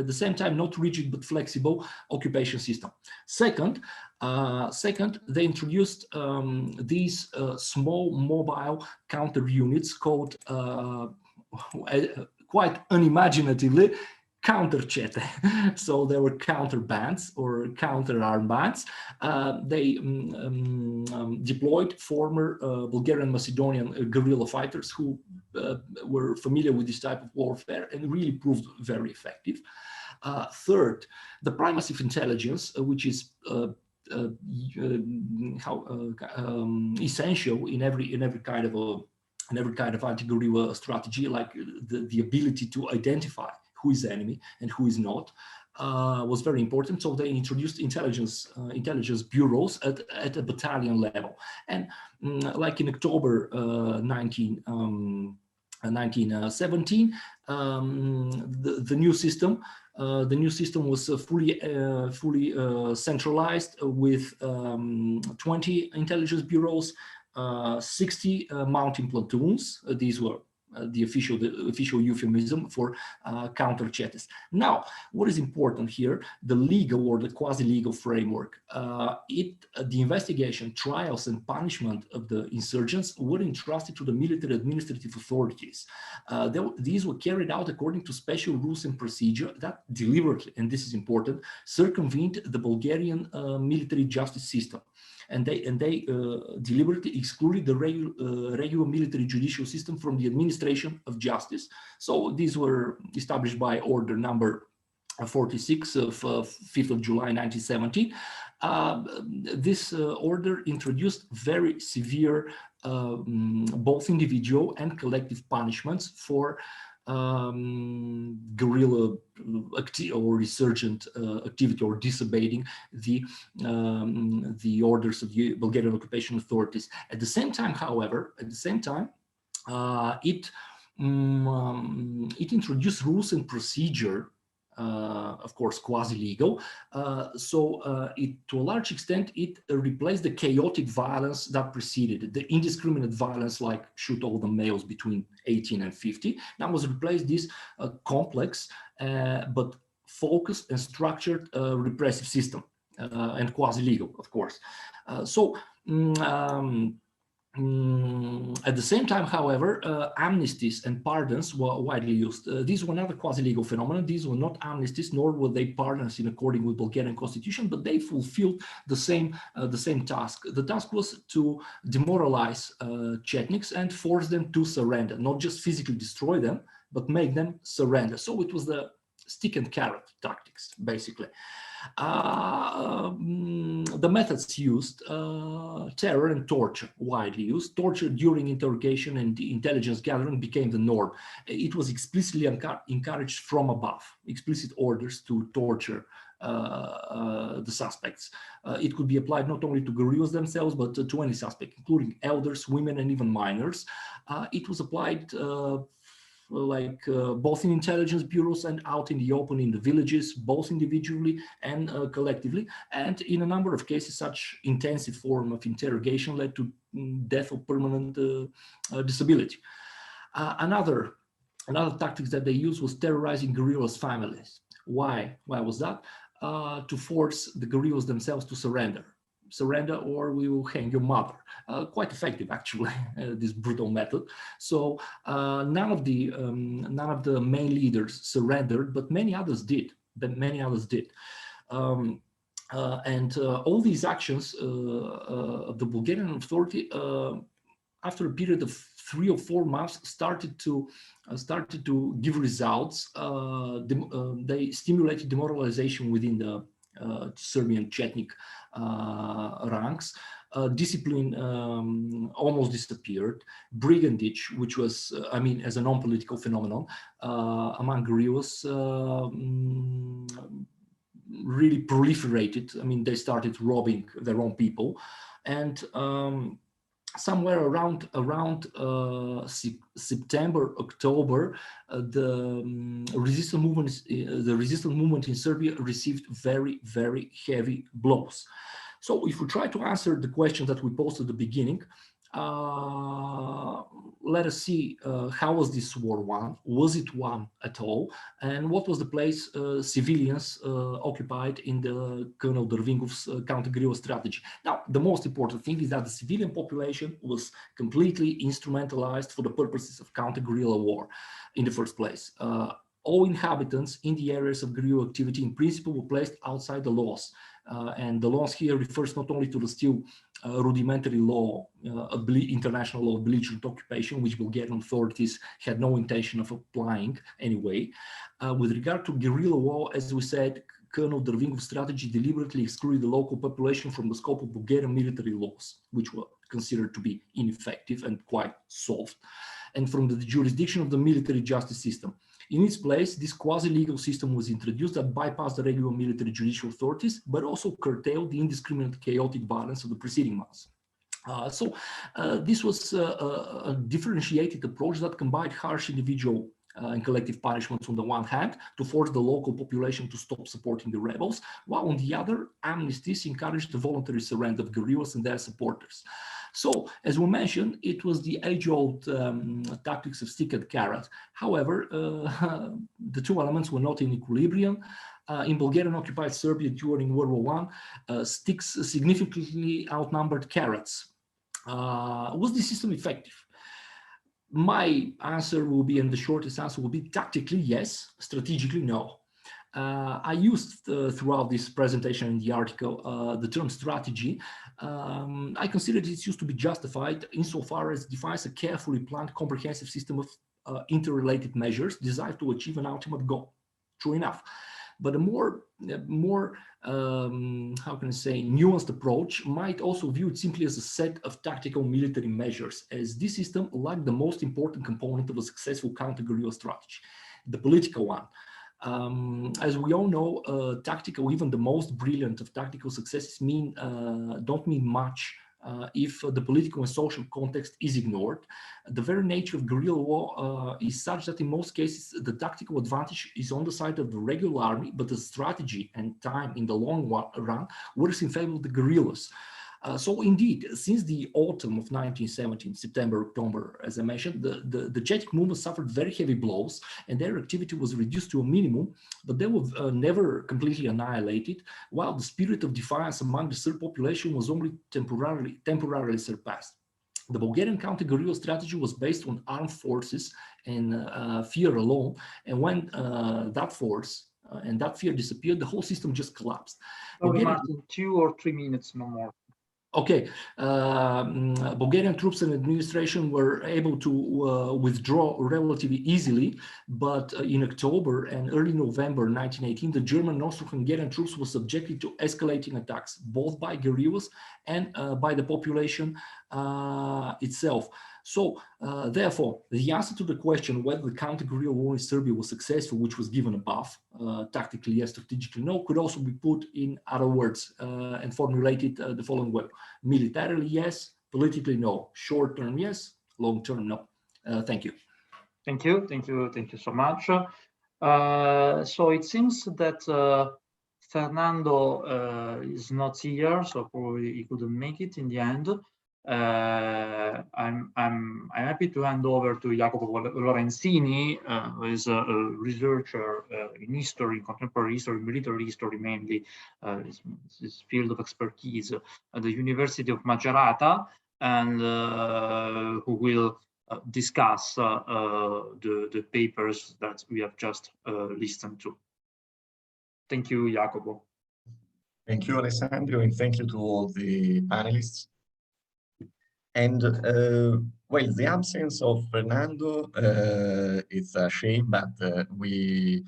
the same time not rigid but flexible occupation system. Second, they introduced these small mobile counter units called quite unimaginatively counter-chete. So there were counter bands or counter armed bands. They deployed former Bulgarian Macedonian guerrilla fighters who were familiar with this type of warfare and really proved very effective. Third, the primacy of intelligence, which is essential in every kind of anti-guerrilla strategy, like the ability to identify who is the enemy and who is not, was very important. So they introduced intelligence bureaus at a battalion level. And like in October 1917, the new system was fully centralized with 20 intelligence bureaus, 60 mountain platoons. These were the official euphemism for counter-chetes. Now, what is important here, the legal or the quasi-legal framework, the investigation, trials, and punishment of the insurgents were entrusted to the military administrative authorities. These were carried out according to special rules and procedure that deliberately, and this is important, circumvented the Bulgarian military justice system. and they deliberately excluded the regular military judicial system from the administration of justice. So these were established by order number 46 of 5th of July 1970. This order introduced very severe both individual and collective punishments for guerrilla or resurgent activity, or disobeying the orders of the Bulgarian occupation authorities. At the same time, however, it introduced rules and procedure, of course, quasi-legal. To a large extent, it replaced the chaotic violence that preceded it, the indiscriminate violence like shoot all the males between 18 and 50. Now was replaced this complex but focused and structured repressive system, and quasi-legal, of course. At the same time, however, amnesties and pardons were widely used. These were not a quasi-legal phenomenon. These were not amnesties, nor were they pardons in accordance with Bulgarian constitution, but they fulfilled the same task. The task was to demoralize Chetniks and force them to surrender, not just physically destroy them, but make them surrender. So it was the stick and carrot tactics, basically. The methods used, terror and torture, widely used. Torture during interrogation and intelligence gathering became the norm. It was explicitly encouraged from above, explicit orders to torture the suspects. It could be applied not only to guerrillas themselves, but to any suspect, including elders, women, and even minors. It was applied both in intelligence bureaus and out in the open in the villages, both individually and collectively. And in a number of cases, such intensive form of interrogation led to death or permanent disability. Another tactics that they used was terrorizing guerrillas' families. Why was that? To force the guerrillas themselves to surrender or we will hang your mother. Quite effective, actually, this brutal method. So none of the main leaders surrendered, but many others did. All these actions of the Bulgarian authority, after a period of 3 or 4 months, started to give results. They stimulated demoralization within the Serbian Chetnik ranks. Discipline almost disappeared. Brigandage, which was, as a non-political phenomenon among guerrillas, really proliferated. They started robbing their own people, and somewhere around September, October, the resistance movement in Serbia received very, very heavy blows. So if we try to answer the question that we posed at the beginning, let us see how was this war won? Was it won at all? And what was the place civilians occupied in the Colonel Drvingov's counter-guerrilla strategy? Now, the most important thing is that the civilian population was completely instrumentalized for the purposes of counter-guerrilla war in the first place. All inhabitants in the areas of guerrilla activity in principle were placed outside the laws. And the laws here refers not only to the still rudimentary law, international law of belligerent occupation, which Bulgarian authorities had no intention of applying anyway. With regard to guerrilla war, as we said, Colonel Drvingov's strategy deliberately excluded the local population from the scope of Bulgarian military laws, which were considered to be ineffective and quite soft, and from the jurisdiction of the military justice system. In its place, this quasi-legal system was introduced that bypassed the regular military judicial authorities, but also curtailed the indiscriminate chaotic violence of the preceding months. This was a differentiated approach that combined harsh individual and collective punishments on the one hand to force the local population to stop supporting the rebels, while on the other, amnesties encouraged the voluntary surrender of guerrillas and their supporters. So, as we mentioned, it was the age-old tactics of stick and carrot. However, the two elements were not in equilibrium. In Bulgarian occupied Serbia during World War I, sticks significantly outnumbered carrots. Was the system effective? My answer will be, and the shortest answer will be, tactically, yes. Strategically, no. I used throughout this presentation in the article the term strategy. I consider it's used to be justified insofar as it defines a carefully planned, comprehensive system of interrelated measures designed to achieve an ultimate goal. True enough. But a more how can I say, nuanced approach might also view it simply as a set of tactical military measures, as this system lacked the most important component of a successful counter-guerrilla strategy, the political one. As we all know, tactical, even the most brilliant of tactical successes don't mean much if the political and social context is ignored. The very nature of guerrilla war is such that in most cases the tactical advantage is on the side of the regular army, but the strategy and time in the long run works in favor of the guerrillas. So indeed, since the autumn of 1917, September, October, as I mentioned, the Jetic movement suffered very heavy blows and their activity was reduced to a minimum, but they were never completely annihilated, while the spirit of defiance among the Serb population was only temporarily surpassed. The Bulgarian counter-guerrilla strategy was based on armed forces and fear alone, and when that force and that fear disappeared, the whole system just collapsed. Martin, 2 or 3 minutes, no more. Okay, Bulgarian troops and administration were able to withdraw relatively easily, but in October and early November 1918, the German and Austro-Hungarian troops were subjected to escalating attacks, both by guerrillas and by the population itself. So, therefore, the answer to the question whether the counter-guerrilla war in Serbia was successful, which was given above, tactically yes, strategically no, could also be put in other words and formulated the following way. Militarily yes, politically no. Short-term yes, long-term no. Thank you. Thank you so much. So it seems that Fernando is not here, so probably he couldn't make it in the end. I'm happy to hand over to Jacopo Lorenzini, who is a researcher in history, contemporary history, military history mainly, his field of expertise at the University of Macerata, and who will discuss the papers that we have just listened to. Thank you, Jacopo. Thank you, Alessandro, and thank you to all the panelists. And well, the absence of Fernando is a shame, but we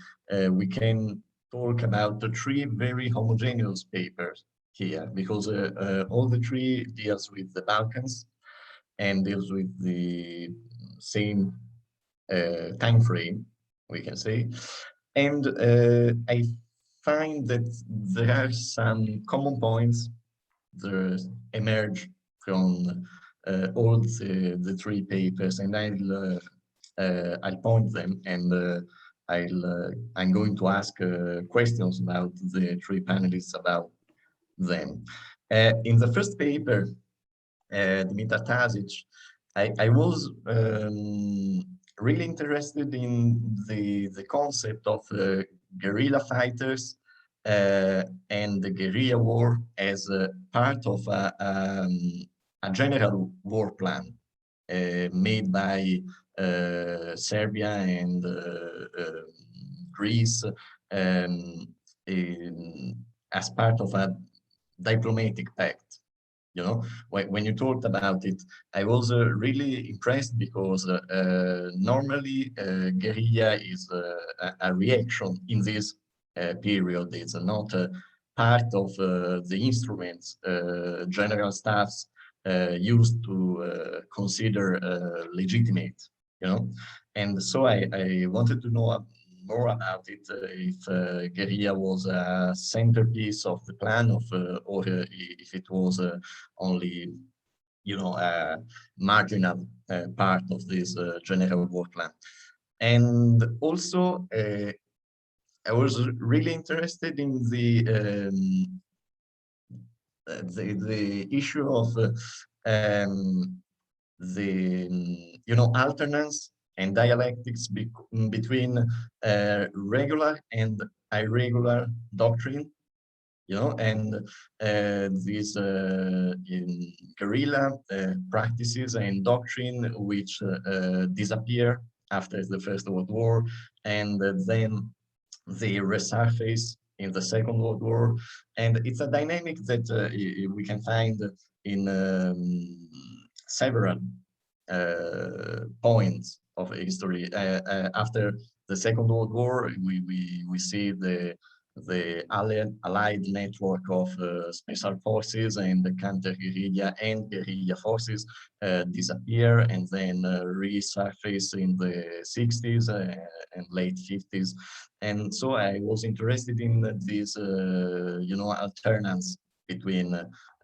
can talk about the 3 very homogeneous papers here, because all the 3 deals with the Balkans and deals with the same time frame, we can say. And I find that there are some common points that emerge from all the 3 papers, and I'll point them, and I'm going to ask questions about the 3 panelists about them. In the first paper, Dimitar Tasic, I was really interested in the concept of guerrilla fighters and the guerrilla war as a part of a general war plan made by Serbia and Greece as part of a diplomatic pact. You know, when you talked about it, I was really impressed, because normally guerrilla is a reaction in this period. It's not part of the instruments general staffs used to consider legitimate, you know. And so I wanted to know more about it, if guerrilla was a centerpiece of the plan, or if it was only, you know, a marginal part of this general war plan. And also, I was really interested in the issue of you know, alternance and dialectics between regular and irregular doctrine, you know, and these in guerrilla practices and doctrine which disappear after the First World War, and then they resurface in the Second World War, and it's a dynamic that we can find in several points of history. After the Second World War, we see the allied network of special forces and the counter-guerrilla and guerrilla forces disappear and then resurface in the 60s and late 50s. And so I was interested in this, alternance between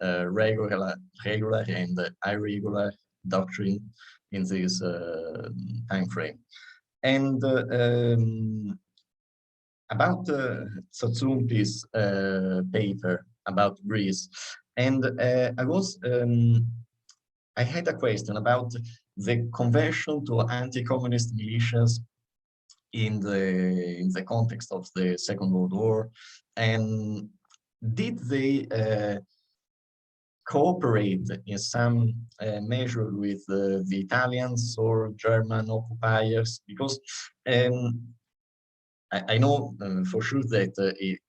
regular and irregular doctrine in this time frame. And about Tsatsoumpis' paper about Greece, and I had a question about the conversion to anti-communist militias in the context of the Second World War, and did they cooperate in some measure with the Italians or German occupiers? Because I know for sure that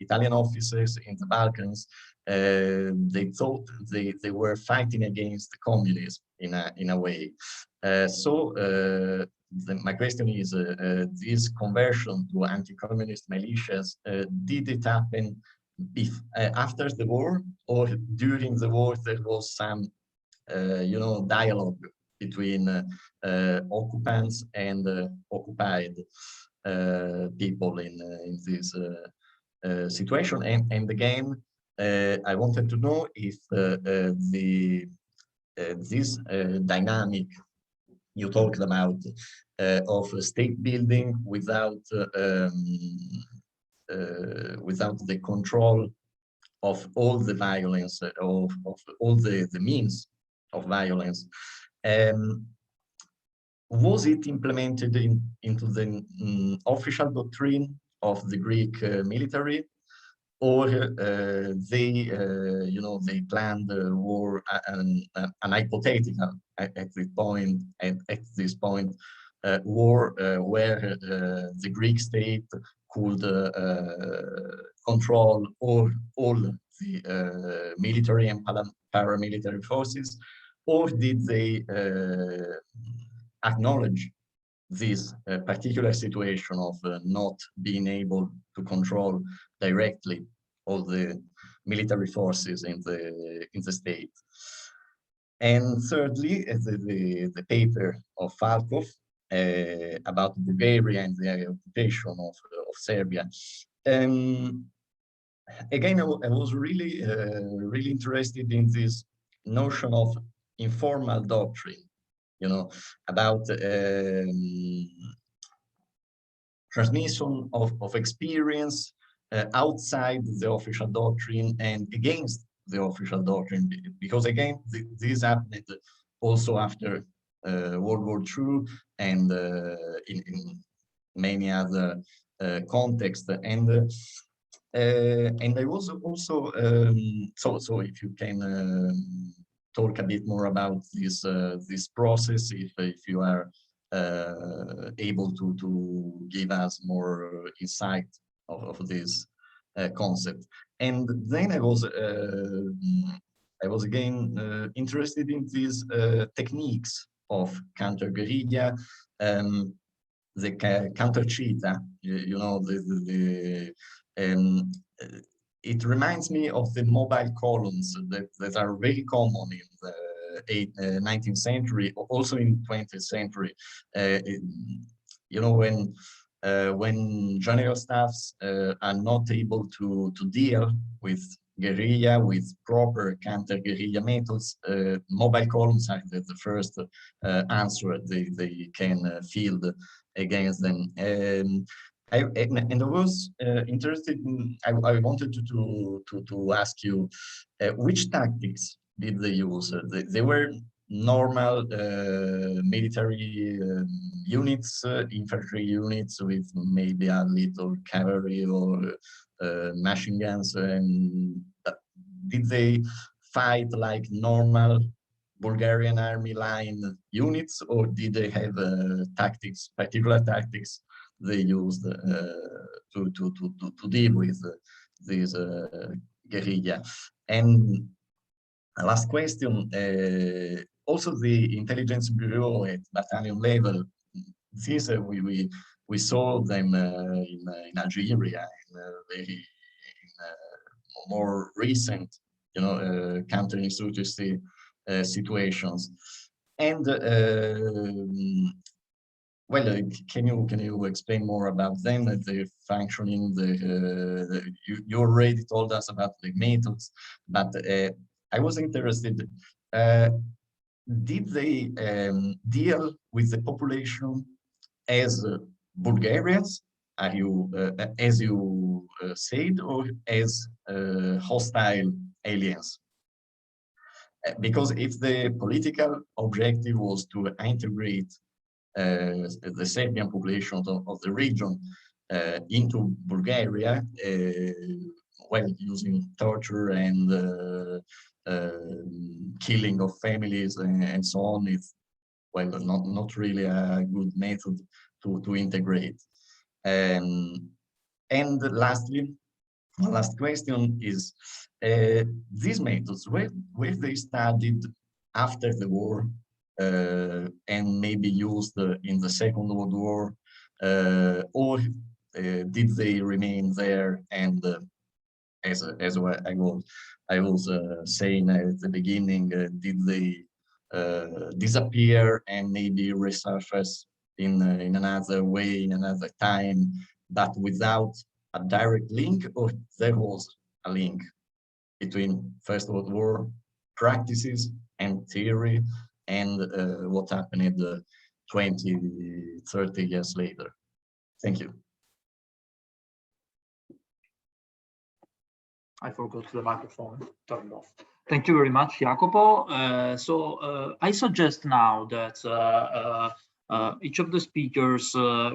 Italian officers in the Balkans, they thought they were fighting against communism in a way. My question is, this conversion to anti-communist militias, did it happen after the war, or during the war there was some, dialogue between occupants and occupied people in this situation? And again, I wanted to know if this dynamic you talked about of state building without the control of all the violence, of all the means of violence, was it implemented into the official doctrine of the Greek military, or they planned the war, an hypothetical at this point, war where the Greek state could control all the military and paramilitary forces, or did they acknowledge this particular situation of not being able to control directly all the military forces in the state? And thirdly, the paper of Falkov about Bulgaria and the occupation of Serbia. Again, I was really interested in this notion of informal doctrine, about transmission of experience outside the official doctrine and against the official doctrine, because again, this happened also after World War II and in many other contexts. And I was also so if you can talk a bit more about this process, if you are able to give us more insight of this concept. And then I was again interested in these techniques of counter-guerrilla, the counter-cheetah, it reminds me of the mobile columns that are very common in the 19th century, also in 20th century. When general staffs are not able to deal with guerrilla, with proper counter-guerrilla methods, mobile columns are the first answer they can field against them. And I was interested in, I wanted to ask you, which tactics did they use? They were normal military units, infantry units with maybe a little cavalry or machine guns, and did they fight like normal Bulgarian army line units, or did they have tactics, particular tactics they used to deal with this guerrilla. And last question, also the intelligence bureau at battalion level, this we saw them in Algeria, in more recent, counterinsurgency situations. And well, can you explain more about them, the functioning? You already told us about the methods, but I was interested. Did they deal with the population as Bulgarians, as you said, or as hostile aliens? Because if the political objective was to integrate the Serbian population of the region into Bulgaria, well, using torture and killing of families and so on, is, well, not really a good method to integrate. And lastly, my last question is, these methods, were they studied after the war and maybe used in the Second World War, or did they remain there? And as I was saying at the beginning, did they disappear and maybe resurface in another way, in another time, but without a direct link, or there was a link between First World War practices and theory and what happened 20, 30 years later? Thank you. I forgot the microphone turned off. Thank you very much, Jacopo. I suggest now that each of the speakers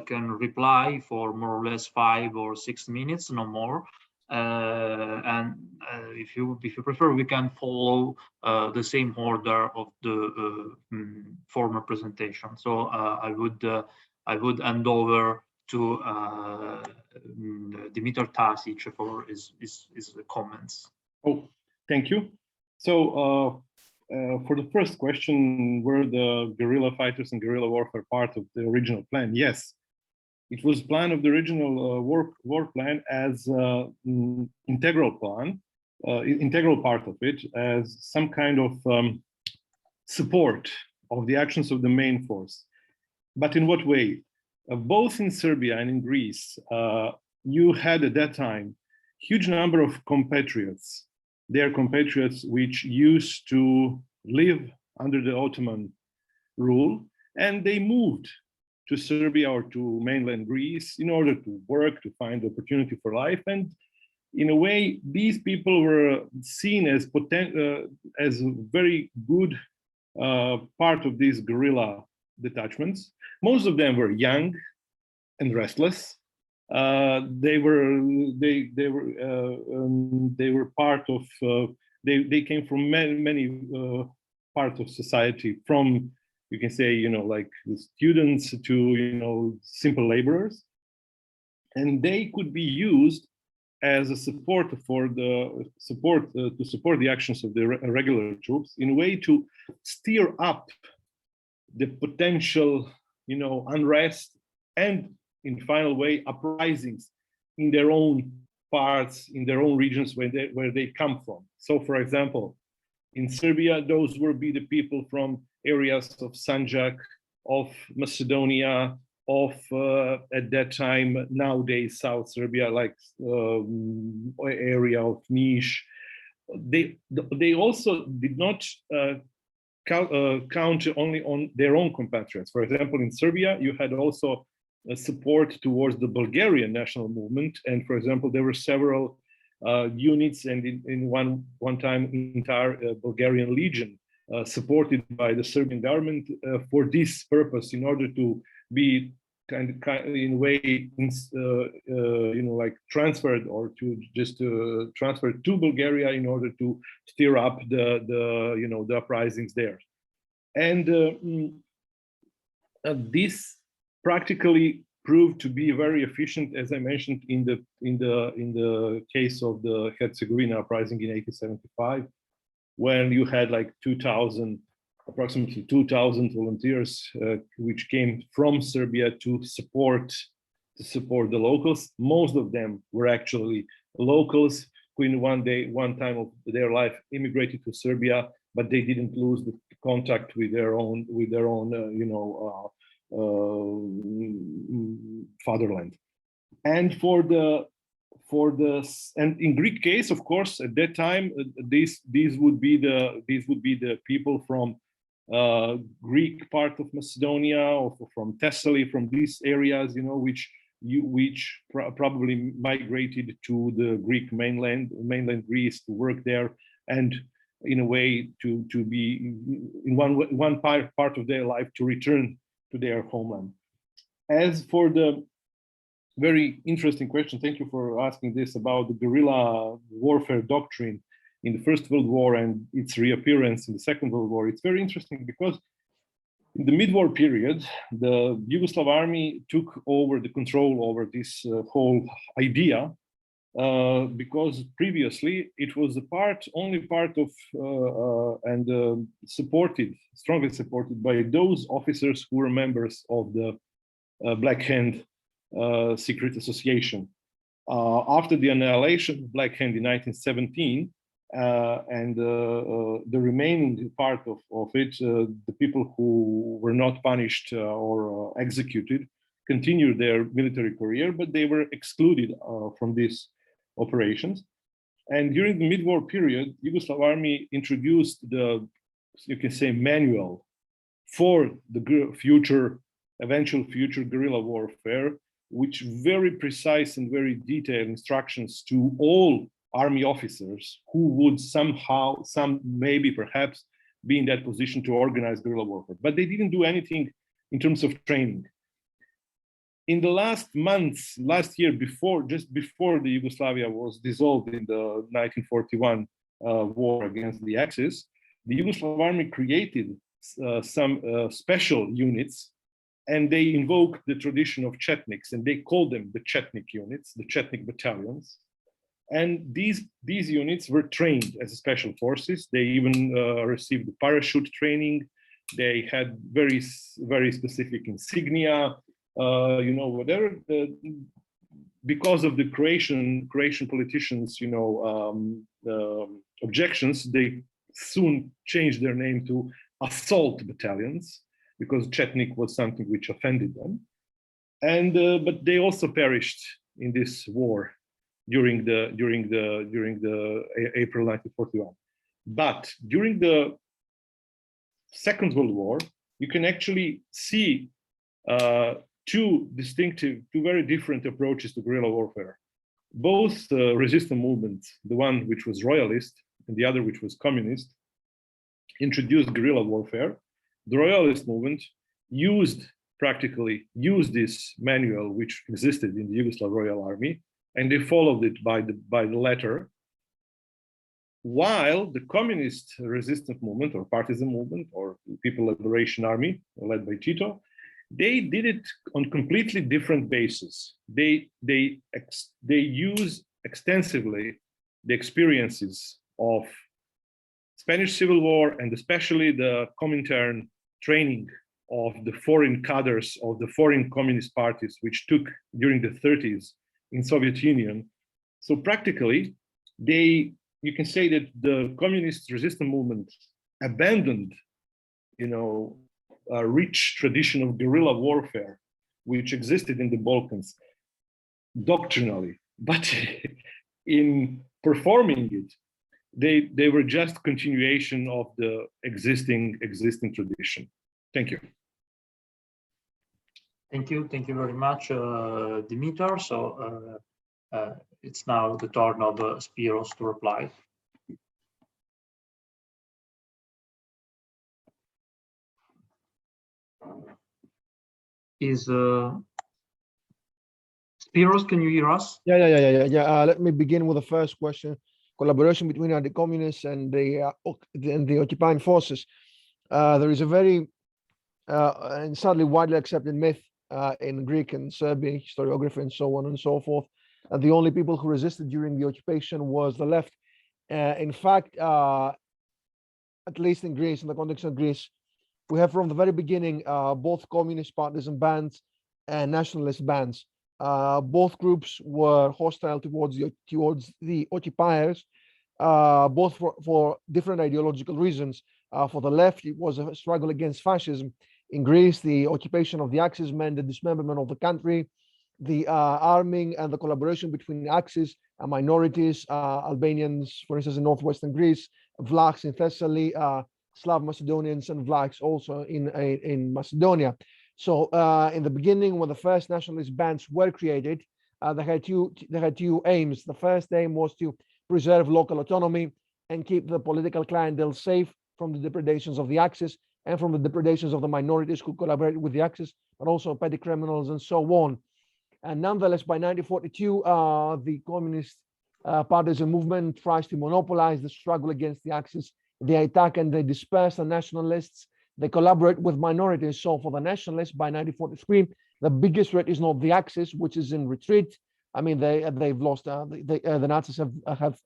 can reply for more or less 5 or 6 minutes, no more. And if you prefer, we can follow the same order of the former presentation. So I would hand over to Dimitar Tasic for his comments. Oh, thank you. So for the first question, were the guerrilla fighters and guerrilla warfare part of the original plan? Yes, it was plan of the original war plan as integral plan, integral part of it, as some kind of support of the actions of the main force. But in what way? Both in Serbia and in Greece, you had at that time huge number of compatriots, their compatriots which used to live under the Ottoman rule, and they moved to Serbia or to mainland Greece in order to work, to find opportunity for life. And in a way, these people were seen as very good part of these guerrilla detachments. Most of them were young and restless. They were part of. They came from many parts of society, from, you can say, like the students to simple laborers, and they could be used as a support for to support the actions of the regular troops, in a way to steer up the potential unrest and, in final way, uprisings in their own parts, in their own regions where they come from. So, for example, in Serbia, those would be the people from areas of Sanjak, of Macedonia, of at that time, nowadays South Serbia, like area of Niš. They also did not count only on their own compatriots. For example, in Serbia, you had also support towards the Bulgarian national movement, and for example, there were several units, and in one time, entire Bulgarian legion supported by the Serbian government for this purpose, in order to be kind of in a way, like transferred, or to just transfer to Bulgaria in order to steer up the uprisings there. And this practically proved to be very efficient, as I mentioned in the case of the Herzegovina uprising in 1875, when you had like approximately 2,000 volunteers which came from Serbia to support the locals. Most of them were actually locals who in one time of their life immigrated to Serbia, but they didn't lose the contact with their own fatherland. And and in Greek case, of course, at that time, these would be the people from Greek part of Macedonia, or from Thessaly, from these areas, which probably migrated to the Greek mainland Greece to work there, and in a way to be in one part of their life to return to their homeland. As for the very interesting question, thank you for asking this, about the guerrilla warfare doctrine in the First World War and its reappearance in the Second World War. It's very interesting because in the mid-war period, the Yugoslav army took over the control over this whole idea, because previously it was only part of and strongly supported by those officers who were members of the Black Hand Secret Association. After the annihilation of Black Hand in 1917, and the remaining part of it, the people who were not punished or executed continued their military career, but they were excluded from these operations. And during the mid-war period, Yugoslav army introduced you can say, manual for the eventual future guerrilla warfare, which very precise and very detailed instructions to all army officers who would maybe perhaps be in that position to organize guerrilla warfare. But they didn't do anything in terms of training. In the last year, just before the Yugoslavia was dissolved in the 1941 war against the Axis, the Yugoslav army created some special units, and they invoked the tradition of Chetniks, and they called them the Chetnik units, the Chetnik battalions. And these units were trained as special forces. They even received parachute training. They had very, very specific insignia, whatever. Because of the Croatian politicians, objections, they soon changed their name to assault battalions, because Chetnik was something which offended them. And but they also perished in this war during the April 1941. But during the Second World War, you can actually see two very different approaches to guerrilla warfare. Both resistance movements, the one which was royalist and the other which was communist, introduced guerrilla warfare. The royalist movement practically used this manual which existed in the Yugoslav Royal Army, and they followed it by the letter. While the communist resistance movement or partisan movement or People Liberation Army, led by Tito, they did it on completely different basis. They use extensively the experiences of Spanish Civil War, and especially the Comintern training of the foreign cadres of the foreign communist parties, which took during the 30s in Soviet Union. So practically, you can say that the communist resistance movement abandoned, a rich tradition of guerrilla warfare, which existed in the Balkans doctrinally, but in performing it, they were just continuation of the existing tradition. Thank you. Thank you very much, Dimitar. So it's now the turn of Spiros to reply. Spiros, can you hear us? Yeah. Let me begin with the first question. Collaboration between the communists and the occupying forces. There is a very and sadly widely accepted myth in Greek and Serbian historiography and so on and so forth. The only people who resisted during the occupation was the left. In fact, at least in Greece, in the context of Greece, we have from the very beginning both communist partisan bands and nationalist bands. Both groups were hostile towards the occupiers, both for different ideological reasons. For the left, it was a struggle against fascism. In Greece, the occupation of the Axis meant the dismemberment of the country, the arming and the collaboration between Axis and minorities, Albanians, for instance, in northwestern Greece, Vlachs in Thessaly, Slav Macedonians and Vlachs also in Macedonia. So in the beginning, when the first nationalist bands were created, they had two aims. The first aim was to preserve local autonomy and keep the political clientele safe from the depredations of the Axis and from the depredations of the minorities who collaborated with the Axis, but also petty criminals and so on. And nonetheless, by 1942, the communist partisan movement tries to monopolize the struggle against the Axis. They attack and they disperse the nationalists. They collaborate with minorities. So for the nationalists, by 1943, the biggest threat is not the Axis, which is in retreat. I mean, they've lost. The Nazis have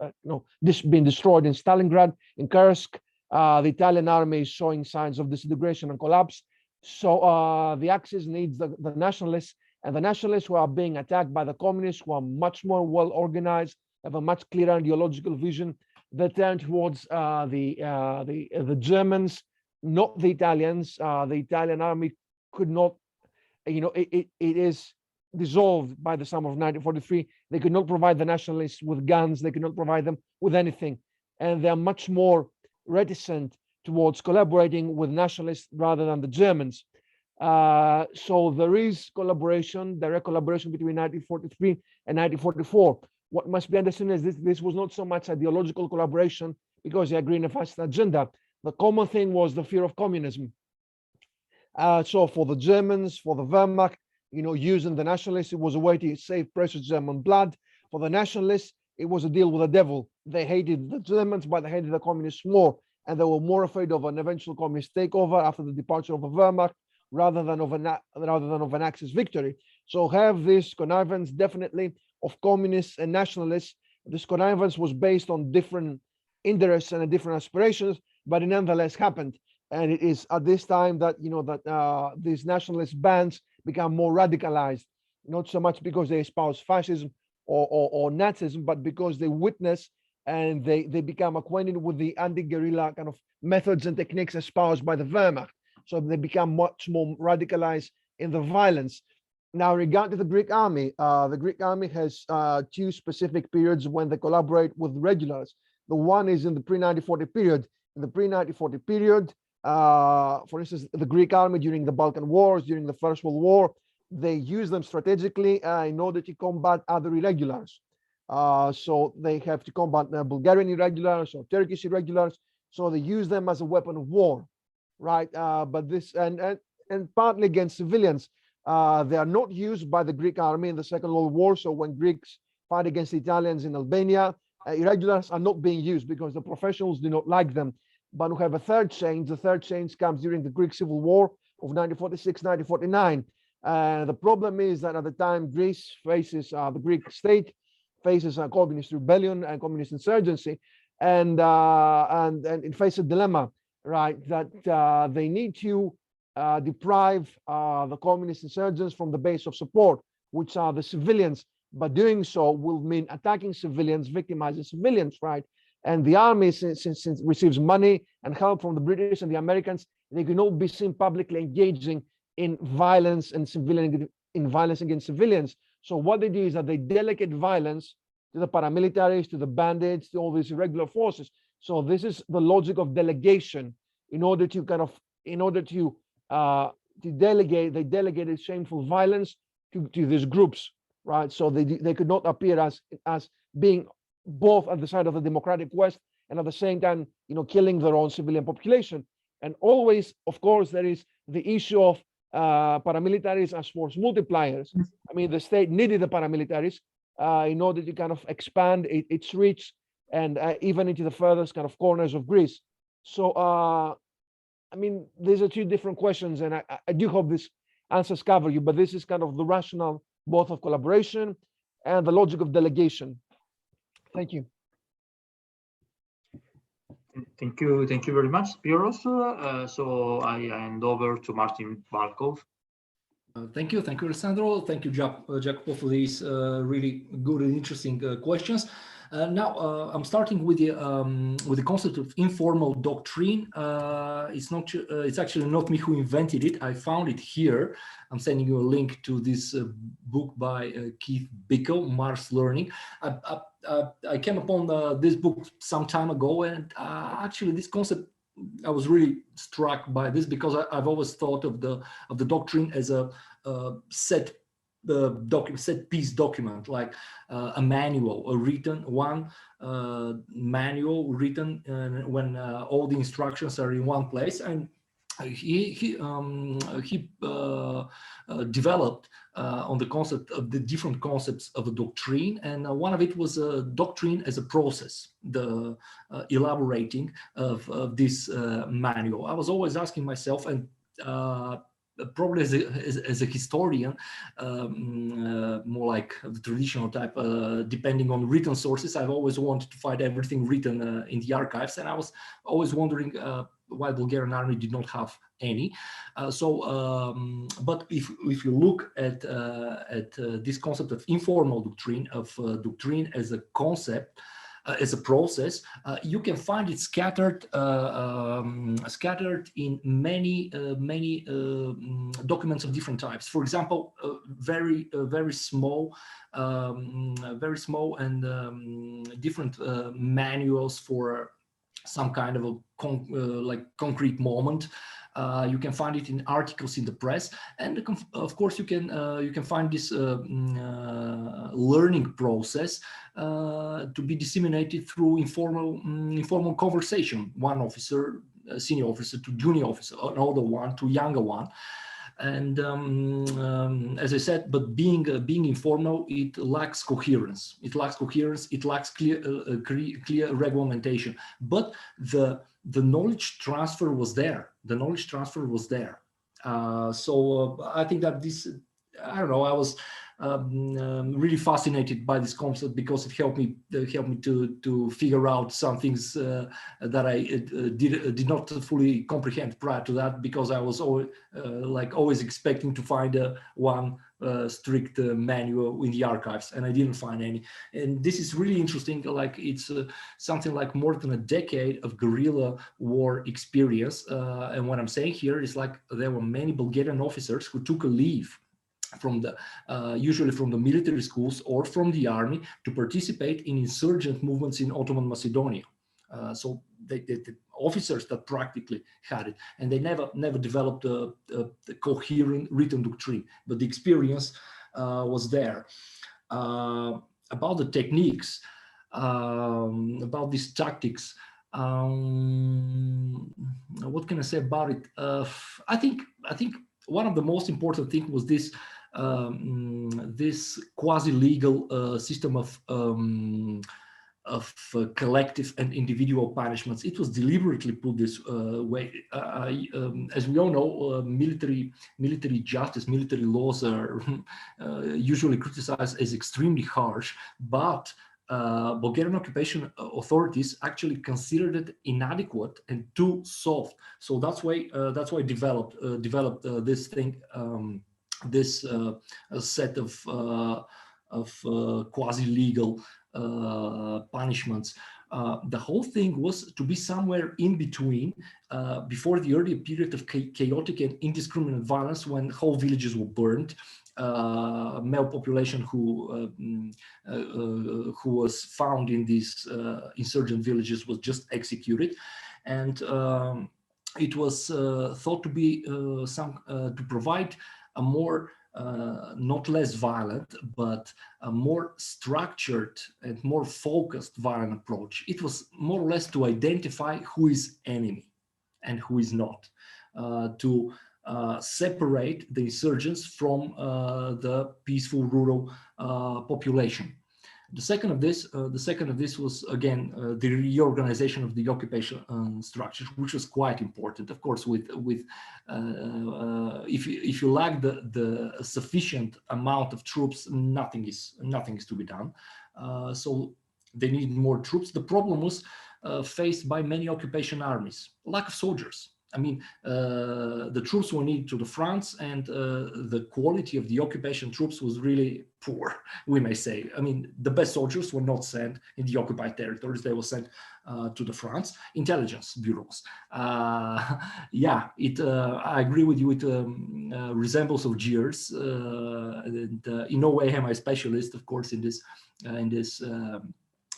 been destroyed in Stalingrad, in Kursk. The Italian army is showing signs of disintegration and collapse. So the Axis needs the nationalists, and the nationalists who are being attacked by the communists, who are much more well organized, have a much clearer ideological vision. They turn towards the Germans, not the Italians. The Italian army could not, it is dissolved by the summer of 1943. They could not provide the nationalists with guns. They could not provide them with anything. And they're much more reticent towards collaborating with nationalists rather than the Germans. So there is collaboration, direct collaboration between 1943 and 1944. What must be understood is this was not so much ideological collaboration because they agree on a fascist agenda. The common thing was the fear of communism. So for the Germans, for the Wehrmacht, using the nationalists, it was a way to save precious German blood. For the nationalists, it was a deal with the devil. They hated the Germans, but they hated the communists more, and they were more afraid of an eventual communist takeover after the departure of the Wehrmacht rather than of an Axis victory. So have this connivance definitely of communists and nationalists. This connivance was based on different interests and different aspirations, but it nonetheless happened. And it is at this time that these nationalist bands become more radicalized, not so much because they espouse fascism or Nazism, but because they witness and they become acquainted with the anti-guerrilla kind of methods and techniques espoused by the Wehrmacht. So they become much more radicalized in the violence. Now, regarding the Greek army has two specific periods when they collaborate with regulars. The one is in the pre-1940 period. In the pre-1940 period, for instance, the Greek army during the Balkan Wars, during the First World War, they use them strategically in order to combat other irregulars. So they have to combat Bulgarian irregulars or Turkish irregulars. So they use them as a weapon of war, right? But this and partly against civilians. They are not used by the Greek army in the Second World War. So when Greeks fight against the Italians in Albania, irregulars are not being used because the professionals do not like them. But we have a third change. The third change comes during the Greek Civil War of 1946-1949. The problem is that at the time Greece faces, the Greek state faces a communist rebellion and communist insurgency, and it faces a dilemma, right? That they need to deprive the communist insurgents from the base of support, which are the civilians. But doing so will mean attacking civilians, victimizing civilians, right? And the army, since receives money and help from the British and the Americans, they cannot be seen publicly engaging in violence and violence against civilians. So what they do is that they delegate violence to the paramilitaries, to the bandits, to all these irregular forces. So this is the logic of delegation. In order to delegate, they delegated shameful violence to these groups, right? So they could not appear as being both at the side of the democratic West and at the same time, killing their own civilian population. And always, of course, there is the issue of paramilitaries as force multipliers. I mean, the state needed the paramilitaries in order to kind of expand its reach and even into the furthest kind of corners of Greece. So, I mean, these are two different questions, and I do hope this answers cover you, but this is kind of the rationale both of collaboration and the logic of delegation. Thank you. Thank you very much, Spiros. So I hand over to Martin Valkov. Thank you, Alessandro. Thank you, Jacopo, for these really good and interesting questions. Now I'm starting with the concept of informal doctrine. It's actually not me who invented it. I found it here. I'm sending you a link to this book by Keith Bickel, Mars Learning. I came upon this book some time ago, and actually this concept, I was really struck by this because I've always thought of the doctrine as a set piece document, like a manual, a written one, manual written when all the instructions are in one place. And he developed on the concept of the different concepts of a doctrine, and one of it was a doctrine as a process, the elaborating of this manual. I was always asking myself, and probably as a historian, more like the traditional type, depending on written sources, I've always wanted to find everything written in the archives, and I was always wondering why Bulgarian army did not have any. But if you look at this concept of informal doctrine, of doctrine as a concept, as a process, you can find it scattered in many documents of different types. For example, very small and different manuals for some kind of a like concrete moment. You can find it in articles in the press, and of course you can find this learning process to be disseminated through informal conversation. One officer, senior officer to junior officer, another one to younger one. And as I said, but being informal, it lacks coherence. It lacks clear regulation. But the knowledge transfer was there. The knowledge transfer was there. So I think that this, I don't know, I was really fascinated by this concept because it helped me to figure out some things that I did not fully comprehend prior to that, because I was always expecting to find one strict manual in the archives, and I didn't find any. And this is really interesting. Like it's something like more than a decade of guerrilla war experience. And what I'm saying here is like there were many Bulgarian officers who took a leave from the usually from the military schools or from the army to participate in insurgent movements in Ottoman Macedonia. So the officers that practically had it, and they never developed a coherent written doctrine, but the experience was there. About the techniques, about these tactics, what can I say about it? I think one of the most important things was this this quasi-legal system of collective and individual punishments. It was deliberately put this way. As we all know, military justice, military laws are usually criticized as extremely harsh, but Bulgarian occupation authorities actually considered it inadequate and too soft. So that's why developed this thing, this set of quasi-legal punishments. The whole thing was to be somewhere in between, before the earlier period of chaotic and indiscriminate violence, when whole villages were burned. Male population who was found in these insurgent villages was just executed, and it was thought to be to provide a more not less violent, but a more structured and more focused violent approach. It was more or less to identify who is enemy and who is not, to separate the insurgents from the peaceful rural population. The second of this was again the reorganization of the occupation structures, which was quite important. Of course, if you lack the sufficient amount of troops, nothing is to be done. So they needed more troops. The problem was faced by many occupation armies, lack of soldiers. I mean, the troops were needed to the fronts, and the quality of the occupation troops was really poor, we may say. I mean, the best soldiers were not sent in the occupied territories, they were sent to the fronts. Intelligence bureaus. Yeah, I agree with you, it resembles Algiers. And, in no way am I a specialist, of course, in this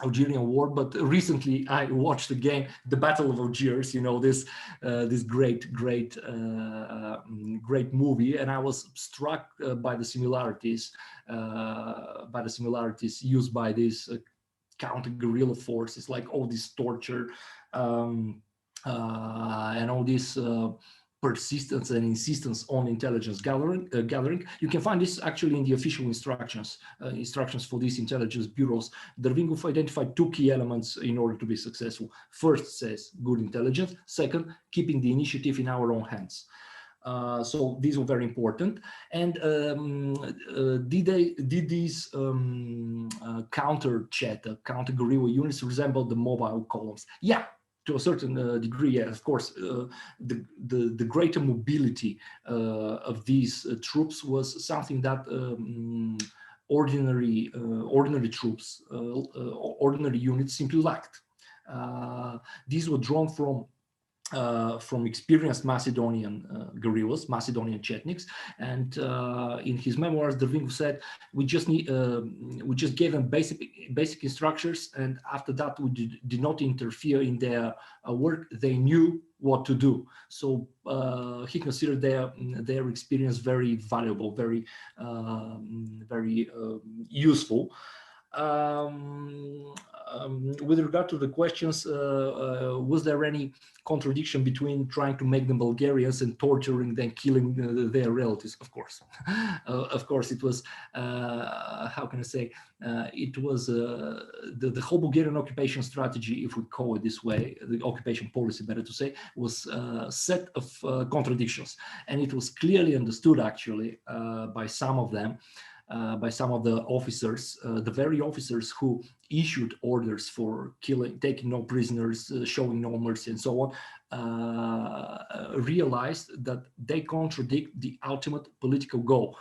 Algerian war, but recently I watched again the Battle of Algiers, you know, this great movie, and I was struck by the similarities used by these counter-guerrilla forces, like all this torture and all this persistence and insistence on intelligence gathering. You can find this actually in the official instructions for these intelligence bureaus. Dervingov identified two key elements in order to be successful. First, says good intelligence. Second, keeping the initiative in our own hands. So these were very important. And did these counter-guerrilla units resemble the mobile columns? Yeah. To a certain degree, yeah, of course, the greater mobility of these troops was something that ordinary troops, ordinary units simply lacked. These were drawn from experienced Macedonian guerrillas, Macedonian Chetniks, and in his memoirs, Dervingov said, we just gave them basic instructions, and after that we did not interfere in their work. They knew what to do. So he considered their experience very valuable, very useful. With regard to the questions, was there any contradiction between trying to make them Bulgarians and torturing them, killing their relatives? Of course. Of course, it was, how can I say, it was the whole Bulgarian occupation strategy, if we call it this way, the occupation policy, better to say, was a set of contradictions. And it was clearly understood, actually, by some of them, by some of the officers, the very officers who issued orders for killing, taking no prisoners, showing no mercy, and so on, realized that they contradict the ultimate political goal.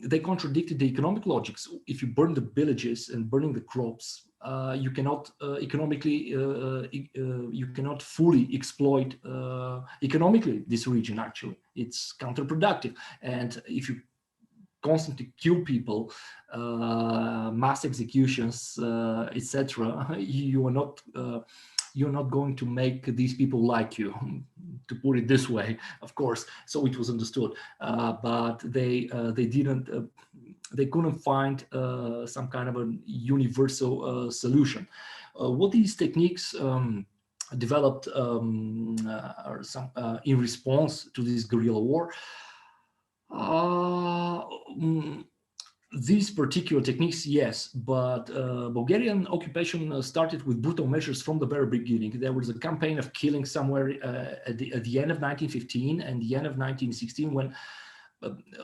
They contradicted the economic logics. If you burn the villages and burning the crops, you cannot economically, you cannot fully exploit economically this region. Actually, it's counterproductive. And if you constantly kill people, mass executions, etc., you're not going to make these people like you, to put it this way, of course. So it was understood, but they couldn't find some kind of a universal solution. What these techniques developed in response to this guerrilla war. These particular techniques, yes, but Bulgarian occupation started with brutal measures from the very beginning. There was a campaign of killing somewhere at the end of 1915 and the end of 1916, when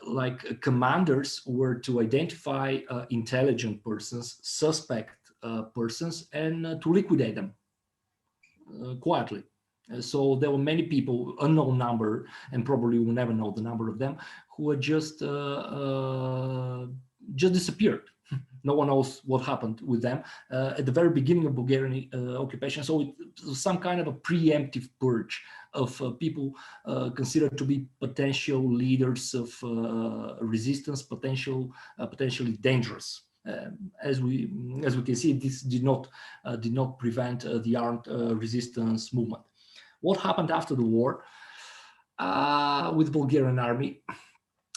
like commanders were to identify intelligent persons, suspect persons, and to liquidate them quietly. So there were many people, unknown number, and probably we'll never know the number of them, who had just disappeared. No one knows what happened with them at the very beginning of Bulgarian occupation. So it was some kind of a preemptive purge of people considered to be potential leaders of resistance, potentially dangerous. As we can see, this did not prevent the armed resistance movement. What happened after the war with Bulgarian army?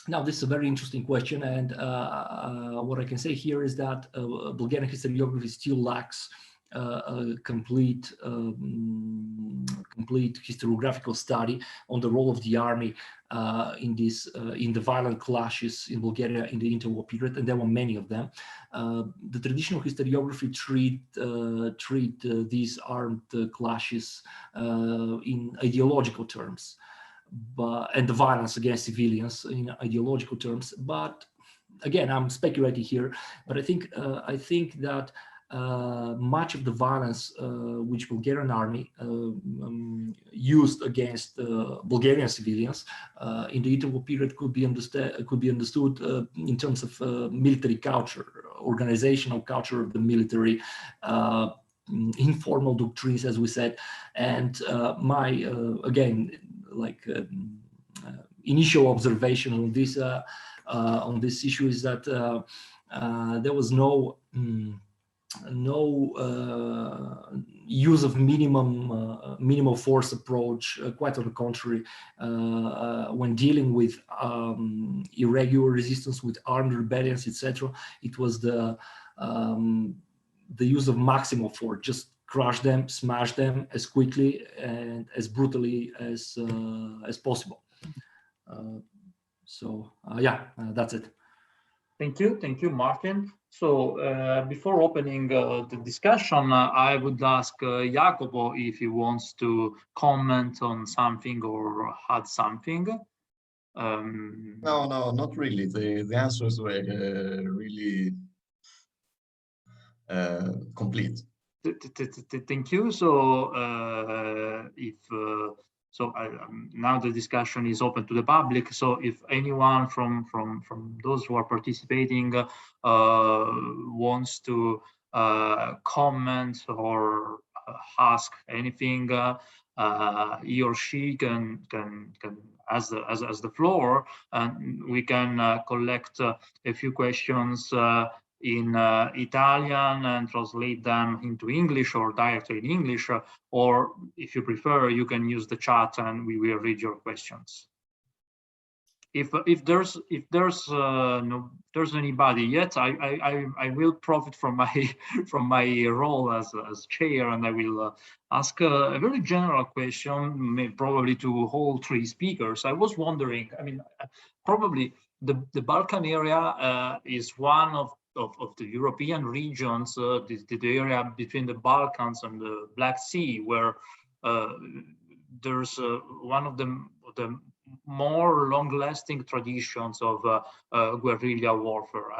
Now, this is a very interesting question, and what I can say here is that Bulgarian historiography still lacks a complete complete historiographical study on the role of the army in the violent clashes in Bulgaria in the interwar period, and there were many of them. The traditional historiography treat these armed clashes in ideological terms, and the violence against civilians in ideological terms. But again, I'm speculating here, but I think that much of the violence which Bulgarian army used against Bulgarian civilians in the interwar period could be understood in terms of military culture, organizational culture of the military, informal doctrines, as we said, and my again, like initial observation on this issue is that there was no use of minimal force approach. Quite on the contrary, when dealing with irregular resistance, with armed rebellions, etc., it was the use of maximal force, just crush them, smash them as quickly and as brutally as possible. Yeah, that's it. Thank you, Martin. So before opening the discussion, I would ask Jacopo if he wants to comment on something or add something. No, not really. The answers were really complete. Thank you. So now the discussion is open to the public. So if anyone from those who are participating wants to comment or ask anything, he or she can as the floor, and we can collect a few questions in Italian and translate them into English or directly in English, or if you prefer, you can use the chat and we will read your questions. If there's anybody yet, I will profit from my role as chair, and I will ask a very general question, probably to all three speakers. I was wondering, I mean, probably the Balkan area is one of the European regions, the area between the Balkans and the Black Sea, where there's one of the more long-lasting traditions of guerrilla warfare.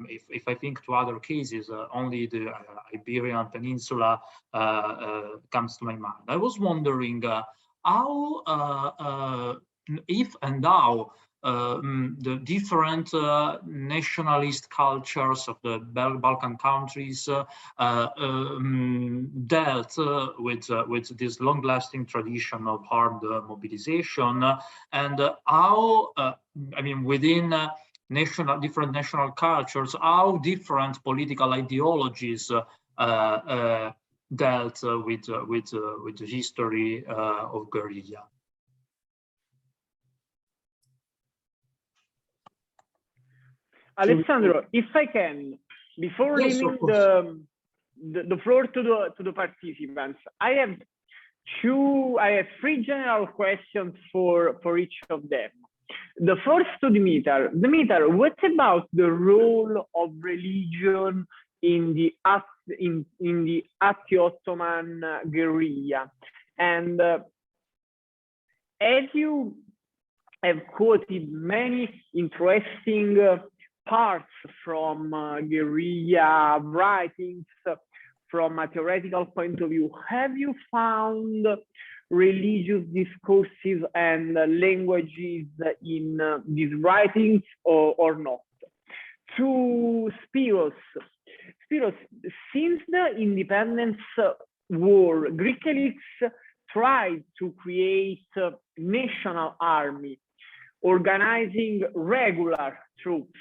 If I think to other cases, only the Iberian Peninsula comes to my mind. I was wondering how, if and how, the different nationalist cultures of the Balkan countries dealt with this long-lasting tradition of armed mobilization, and how, I mean, within different national cultures, how different political ideologies dealt with the history of guerrilla. Alessandro, if I can, before leaving the floor to the participants, I have three general questions for each of them. The first to Dimitar. Dimitar, what about the role of religion in the anti-Ottoman guerrilla? And as you have quoted many interesting parts from guerrilla writings from a theoretical point of view, have you found religious discourses and languages in these writings or not? To Spiros, since the independence war, Greek elites tried to create a national army, organizing regular troops.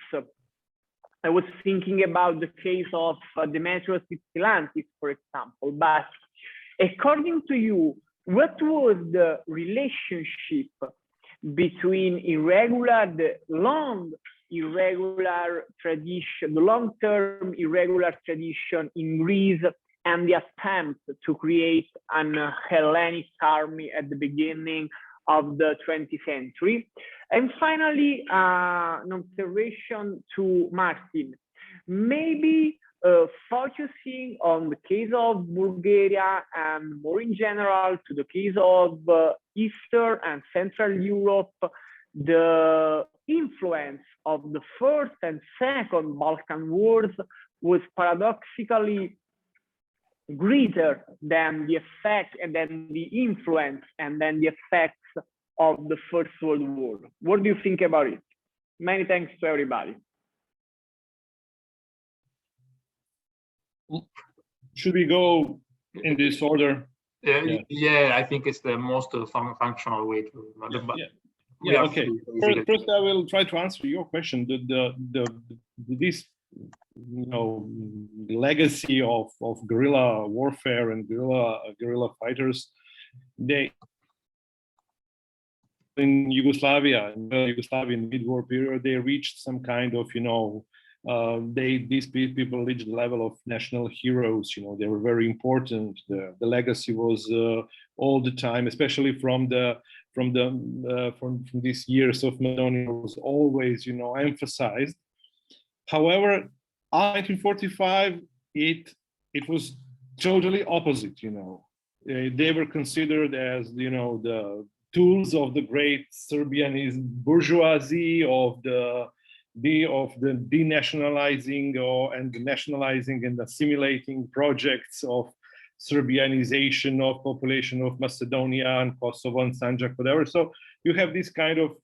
I was thinking about the case of Demetrios Ypsilantis, for example. But according to you, what was the relationship between the long-term irregular tradition in Greece and the attempt to create an Hellenic army at the beginning of the 20th century. And finally, an observation to Martin, maybe focusing on the case of Bulgaria and more in general to the case of Eastern and Central Europe, the influence of the First and Second Balkan Wars was paradoxically greater than the effect and then the influence and then the effects of the First World War. What do you think about it? Many thanks to everybody. Should we go in this order? Yeah, I think it's the most functional way to. Okay. First, I will try to answer your question. This legacy of guerrilla warfare and guerrilla fighters, they in Yugoslavia in the mid-war period, they reached some kind of these people reached the level of national heroes. They were very important. The legacy was all the time, especially from these years of Macedonia, was always emphasized. However, 1945 it was totally opposite. They were considered as the tools of the great Serbian bourgeoisie of the denationalizing and nationalizing and assimilating projects of Serbianization of population of Macedonia and Kosovo and Sanjak, whatever. So you have this kind of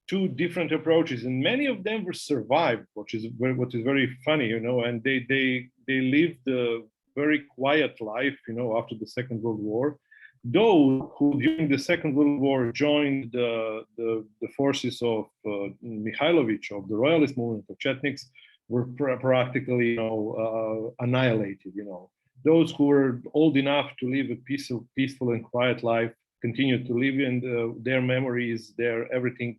two different approaches, and many of them were survived, what is very funny, and they lived a very quiet life, after the Second World War. Those who during the Second World War joined the forces of Mihailović, of the royalist movement of Chetniks, were practically annihilated. Those who were old enough to live a peaceful and quiet life continued to live, and their memories, everything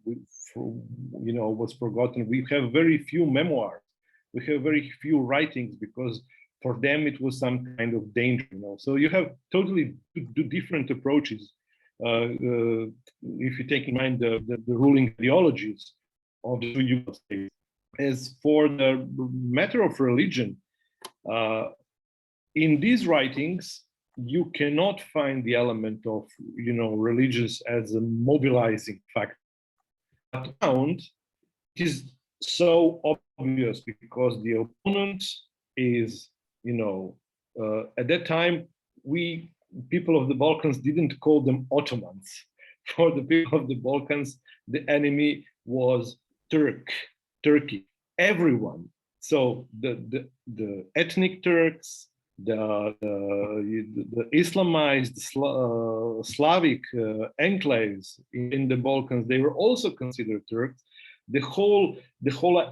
was forgotten. We have very few memoirs, we have very few writings, because for them it was some kind of danger. So you have totally different approaches. If you take in mind the ruling ideologies of the two Yugoslav states. As for the matter of religion, in these writings, you cannot find the element of religious as a mobilizing factor. But it is so obvious because the opponent is, at that time, we people of the Balkans didn't call them Ottomans. For the people of the Balkans, the enemy was Turkey, everyone. So the ethnic Turks, the Islamized Slavic enclaves in the Balkans, they were also considered Turks. The whole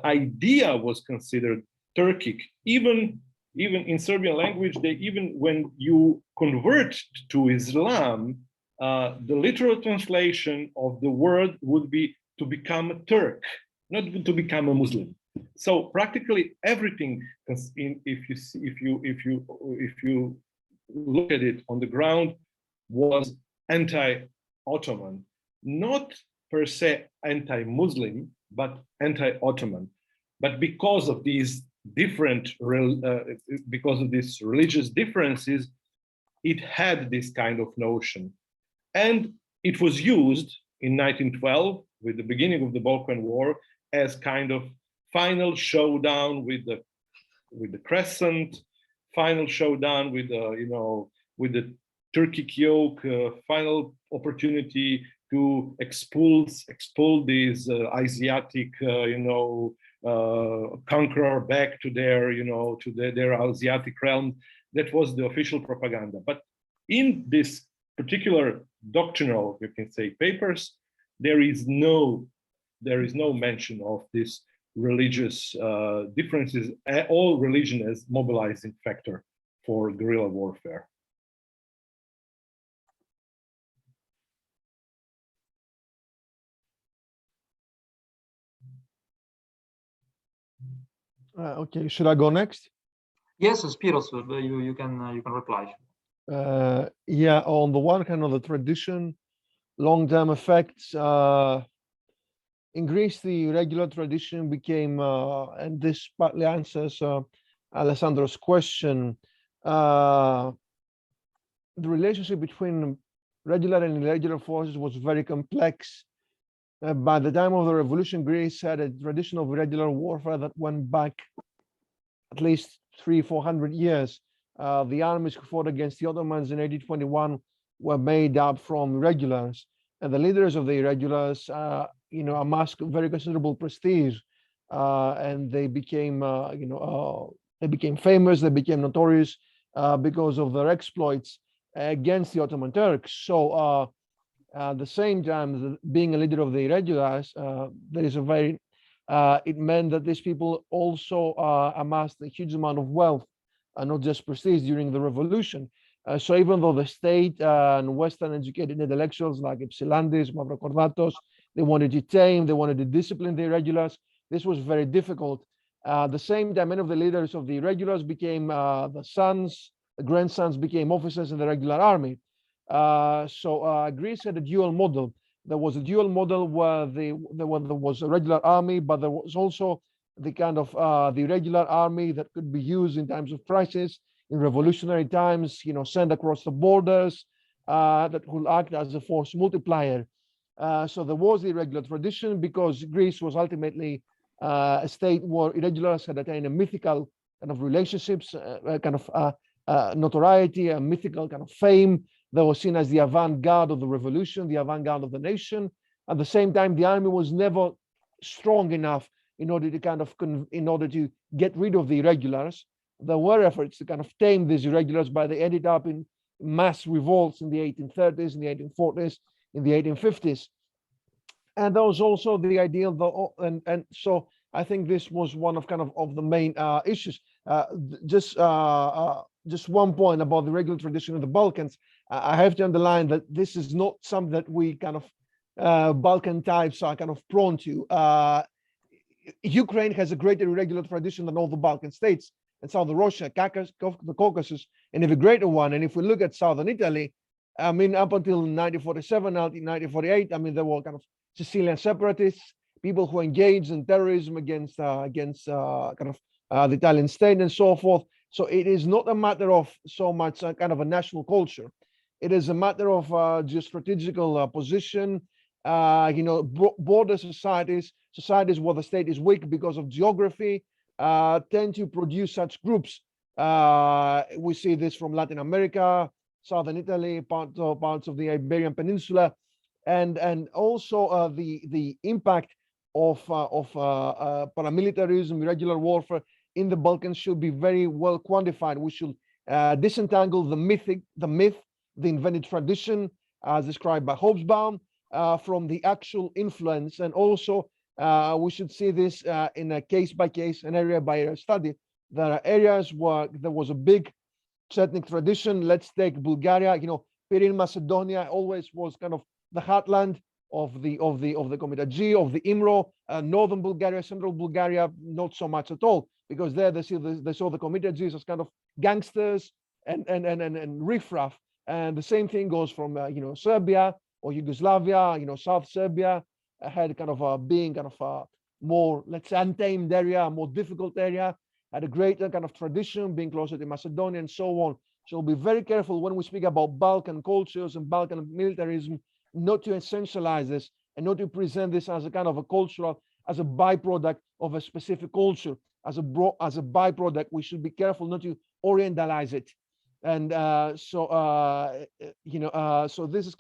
idea was considered Turkic. Even in Serbian language, even when you convert to Islam, the literal translation of the word would be to become a Turk, not to become a Muslim. So practically everything, if you look at it on the ground, was anti-Ottoman, not per se anti-Muslim, but anti-Ottoman. But because of these religious differences, it had this kind of notion, and it was used in 1912 with the beginning of the Balkan War as kind of final showdown with the crescent, final showdown with the Turkic yoke, final opportunity to expel these Asiatic conqueror back to their their Asiatic realm. That was the official propaganda. But in this particular doctrinal, you can say, papers, there is no mention of this religious differences, all religion as mobilizing factor for guerrilla warfare. Okay, should I go next? Yes, Spiros, you can reply. Yeah, on the one hand, on the tradition, long-term effects. In Greece, the regular tradition became, and this partly answers Alessandro's question, the relationship between regular and irregular forces was very complex. By the time of the revolution, Greece had a tradition of irregular warfare that went back at least 300-400 years. The armies who fought against the Ottomans in 1821 were made up from regulars, and the leaders of the irregulars, amassed very considerable prestige, and they became, they became famous, they became notorious because of their exploits against the Ottoman Turks. So at the same time, being a leader of the irregulars, there is a very, it meant that these people also amassed a huge amount of wealth, not just prestige during the revolution. So even though the state and Western educated intellectuals like Ypsilantis, Mavrokordatos, they wanted to tame, they wanted to discipline the irregulars, this was very difficult. At the same time, many of the leaders of the irregulars became the grandsons became officers in the regular army. So Greece had a dual model. There was a dual model where there was a regular army, but there was also the kind of the regular army that could be used in times of crisis, in revolutionary times, sent across the borders, that will act as a force multiplier. So there was the irregular tradition because Greece was ultimately a state where irregulars had attained a mythical kind of relationships, kind of notoriety, a mythical kind of fame. They were seen as the avant-garde of the revolution, the avant-garde of the nation. At the same time, the army was never strong enough in order to get rid of the irregulars. There were efforts to kind of tame these irregulars, but they ended up in mass revolts in the 1830s, in the 1840s, in the 1850s. And there was also the idea of and so I think this was one of the main issues. Just one point about the regular tradition of the Balkans. I have to underline that this is not something that we Balkan types are prone to. Ukraine has a greater irregular tradition than all the Balkan states, and Southern Russia, the Caucasus, and even greater one. And if we look at Southern Italy, I mean, up until 1947, 1948, I mean, there were Sicilian separatists, people who engaged in terrorism against the Italian state and so forth. So it is not a matter of so much a national culture. It is a matter of geostrategical position. Border societies where the state is weak because of geography, tend to produce such groups. We see this from Latin America, Southern Italy, parts of the Iberian Peninsula, and also the impact of paramilitarism, irregular warfare in the Balkans should be very well quantified. We should disentangle the myth, the invented tradition, as described by Hobsbawm, from the actual influence. And also, we should see this in a case-by-case and area-by-area study. There are areas where there was a big ethnic tradition. Let's take Bulgaria. Pirin Macedonia always was the heartland of the Komitadji, of the Imro. Northern Bulgaria, central Bulgaria, not so much at all, because there they saw the Komitadjis as gangsters and riffraff. And the same thing goes from Serbia or Yugoslavia. South Serbia had being more, let's say, untamed area, a more difficult area, had a greater tradition, being closer to Macedonia and so on. So be very careful when we speak about Balkan cultures and Balkan militarism, not to essentialize this and not to present this as a cultural, as a byproduct of a specific culture, as a byproduct. We should be careful not to orientalize it. And so this is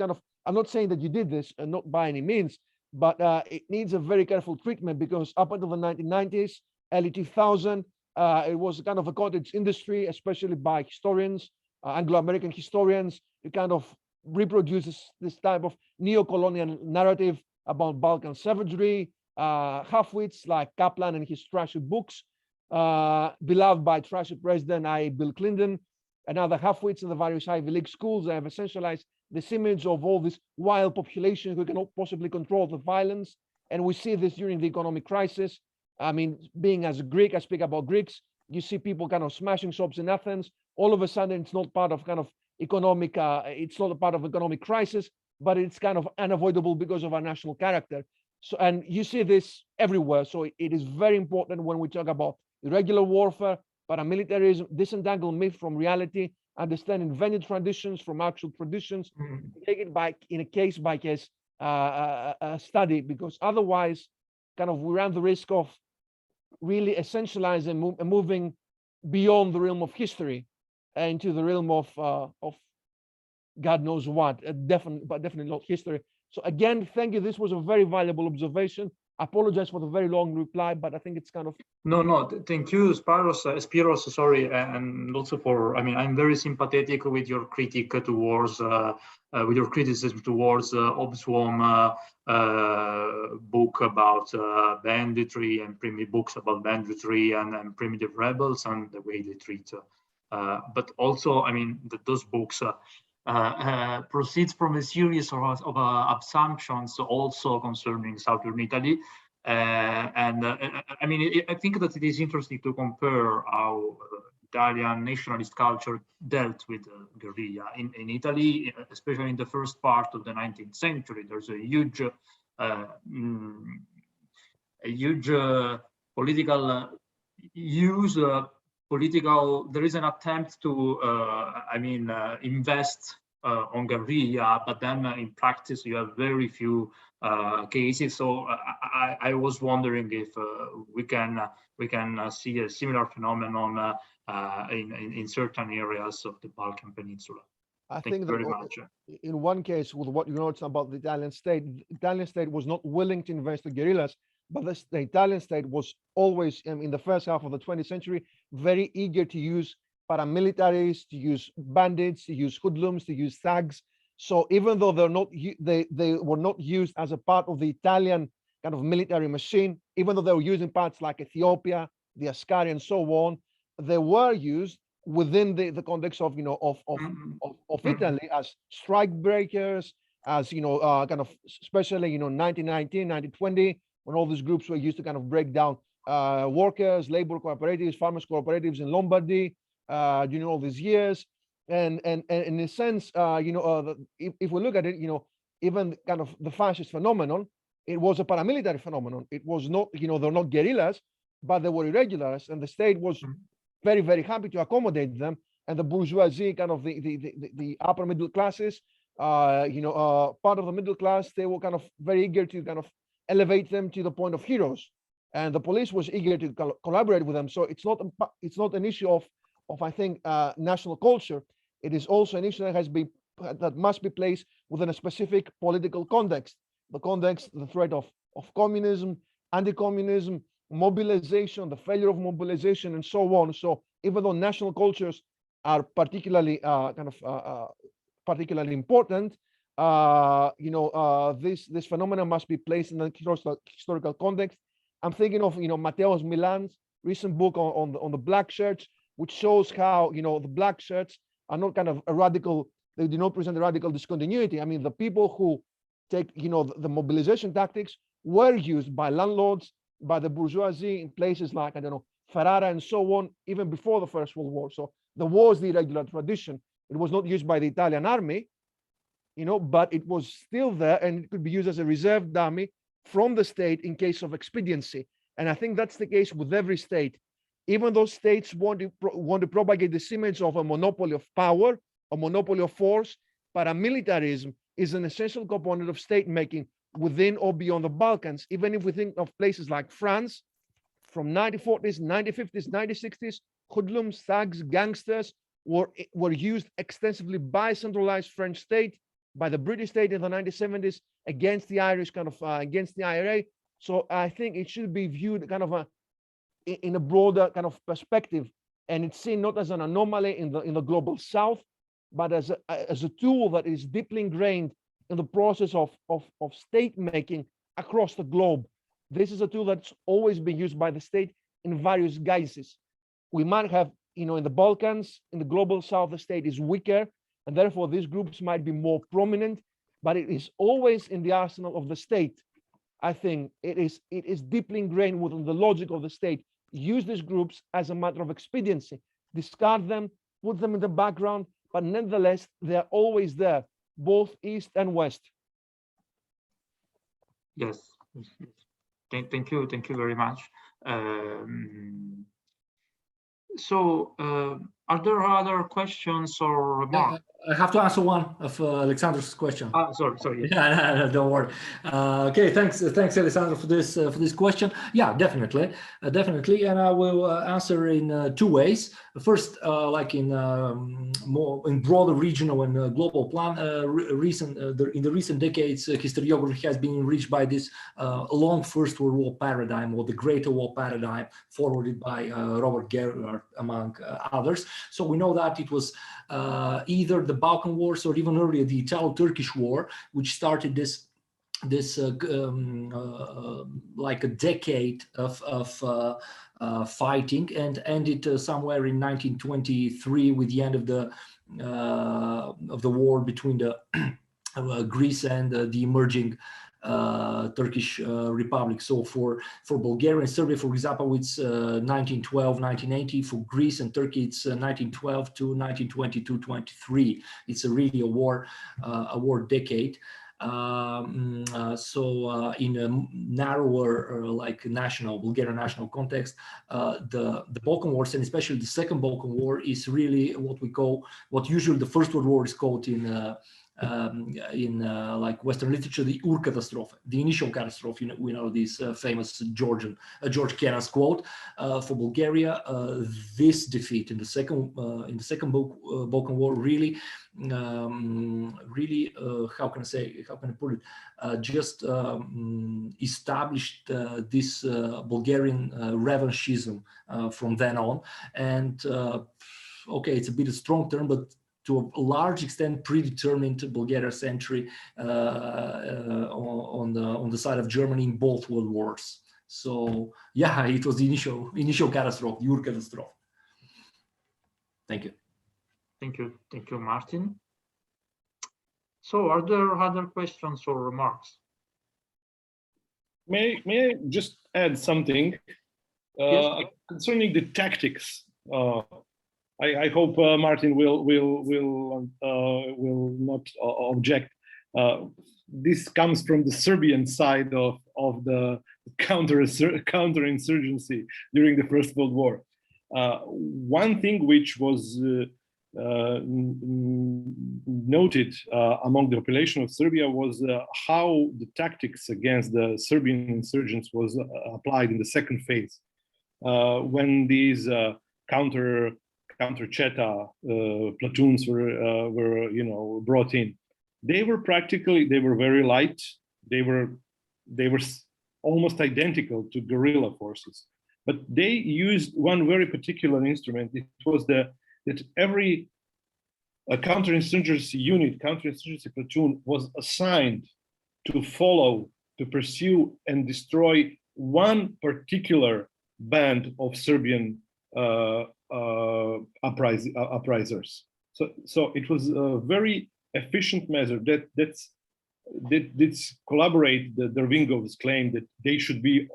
I'm not saying that you did this, and not by any means, but it needs a very careful treatment, because up until the 1990s, early 2000, it was a cottage industry, especially by historians, Anglo-American historians, to reproduce this type of neo-colonial narrative about Balkan savagery. Half-wits like Kaplan and his trashy books, beloved by trashy President Bill Clinton, and other half-wits in the various Ivy League schools. They have essentialized this image of all this wild population who cannot possibly control the violence. And we see this during the economic crisis. I mean, being as a Greek, I speak about Greeks. You see people kind of smashing shops in Athens. All of a sudden, it's not part of kind of economic, it's not a part of economic crisis, but it's kind of unavoidable because of our national character. So, and you see this everywhere. So it is very important when we talk about irregular warfare, paramilitarism, disentangle myth from reality, understand invented traditions from actual traditions, take it back in a case by case study, because otherwise, kind of we run the risk of really essentializing and moving beyond the realm of history into the realm of God knows what, but definitely not history. So again, thank you. This was a very valuable observation. I apologize for the very long reply, but I think it's kind of... No, thank you, Spiros, sorry, and also for, I mean, I'm very sympathetic with your critique towards, with your criticism towards Obswam book about banditry and primitive books about banditry and primitive rebels and the way they treat. But also, I mean, those books proceeds from a series of assumptions also concerning Southern Italy. I mean, I think that it is interesting to compare how Italian nationalist culture dealt with guerrilla. In Italy, especially in the first part of the 19th century, there's a huge political use. There is an attempt to, invest on guerrilla, but then in practice you have very few cases. So I was wondering if we can see a similar phenomenon in certain areas of the Balkan Peninsula. I Thank think you that very much. in one case, with what you know about the Italian state was not willing to invest in guerrillas, but the Italian state was always, in the first half of the 20th century, very eager to use paramilitaries, to use bandits, to use hoodlums, to use thugs. So even though they were not used as a part of the Italian kind of military machine, even though they were using parts like Ethiopia, the Ascari, and so on, they were used within the context of Italy as strike breakers, as kind of especially 1919, 1920, when all these groups were used to kind of break down workers, labor cooperatives, farmers cooperatives in Lombardy during all these years. And in a sense, if we look at it, even kind of the fascist phenomenon, it was a paramilitary phenomenon. It was not, they're not guerrillas, but they were irregulars, and the state was very, very happy to accommodate them. And the bourgeoisie, kind of the upper middle classes, part of the middle class, they were kind of very eager to kind of elevate them to the point of heroes. And the police was eager to collaborate with them. So it's not an issue of I think national culture. It is also an issue that must be placed within a specific political context. The threat of communism, anti-communism, mobilization, the failure of mobilization, and so on. So even though national cultures are particularly particularly important, this phenomenon must be placed in a historical context. I'm thinking of Matteo's Milan's recent book on the black shirts, which shows how the black shirts are not kind of a radical. They do not present a radical discontinuity. I mean, the people who take the mobilization tactics were used by landlords, by the bourgeoisie in places like Ferrara and so on, even before the First World War. So there was the irregular tradition. It was not used by the Italian army, but it was still there, and it could be used as a reserve dummy from the state in case of expediency. And I think that's the case with every state. Even though states want to propagate this image of a monopoly of power, a monopoly of force, paramilitarism is an essential component of state making within or beyond the Balkans. Even if we think of places like France, from 1940s, 1950s, 1960s, hoodlums, thugs, gangsters were used extensively by centralized French state, by the British state in the 1970s against the Irish against the IRA. So I think it should be viewed kind of in a broader kind of perspective, and it's seen not as an anomaly in the global South, but as a tool that is deeply ingrained in the process of state making across the globe. This is a tool that's always been used by the state in various guises. We might have, in the Balkans, in the global South, the state is weaker, and therefore these groups might be more prominent, but it is always in the arsenal of the state. I think it is deeply ingrained within the logic of the state use these groups as a matter of expediency, discard them, put them in the background, but nonetheless, they are always there, both East and West. Yes. Thank you very much. Are there other questions or remarks? I have to answer one of Alexander's question. Sorry. Yeah, no, don't worry. Okay, thanks, Alessandro, for this question. Yeah, definitely, and I will answer in two ways. First, like in more in broader regional and global plan. In the recent decades, historiography has been enriched by this long First World War paradigm, or the Greater War paradigm, forwarded by Robert Guerrilla, among others. So we know that it was either the Balkan Wars or even earlier the Italo-Turkish War, which started this like a decade of fighting, and ended somewhere in 1923 with the end of the war between the Greece and the emerging Turkish Republic. So for Bulgaria and Serbia, for example, it's 1912, 1980. For Greece and Turkey, it's 1912 to 1922, 23. It's really a war decade. So in a narrower, like Bulgarian national context, the Balkan Wars, and especially the Second Balkan War, is really what usually the First World War is called in like Western literature, the Urkatastrophe, the initial catastrophe. We know this famous George Kennan's quote. For Bulgaria, this defeat in the second Balkan War really, how can I put it? Just established this Bulgarian revanchism from then on, and okay, it's a bit a strong term, but to a large extent predetermined Bulgaria's entry on the side of Germany in both world wars. So yeah, it was the initial catastrophe, the Urkatastrophe. Thank you. Thank you, Martin. So are there other questions or remarks? May I just add something Yes. concerning the tactics? I hope Martin will not object. This comes from the Serbian side of the counterinsurgency during the First World War. One thing which was noted among the population of Serbia was how the tactics against the Serbian insurgents was applied in the second phase, when these counter-cheta platoons were brought in. They were very light. They were almost identical to guerrilla forces, but they used one very particular instrument. It was that every counterinsurgency unit, counterinsurgency platoon, was assigned to follow, to pursue and destroy one particular band of Serbian uprisers. So it was a very efficient measure that corroborate the Dervingov's claim that they should be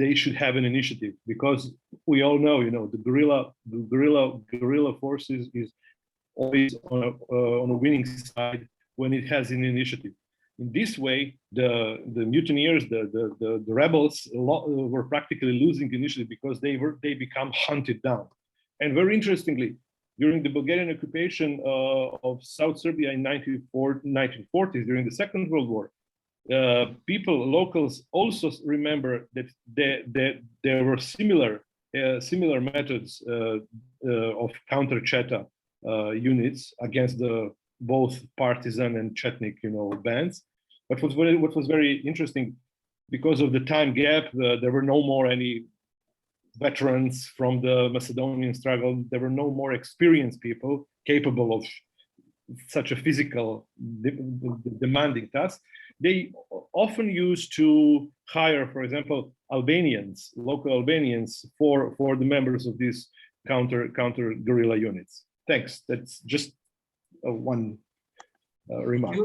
they should have an initiative, because we all know, the guerrilla forces is always on a winning side when it has an initiative. In this way, the mutineers, the rebels, were practically losing initiative because they become hunted down. And very interestingly, during the Bulgarian occupation of South Serbia in 1940s, during the Second World War, locals also remember that there were similar methods of counter-cheta units against both partisan and Chetnik, bands. But what was very interesting, because of the time gap, there were no more any veterans from the Macedonian struggle. There were no more experienced people capable of such a physical demanding task. They often used to hire, for example, local Albanians for the members of these counter guerrilla units. Thanks. That's just one remark.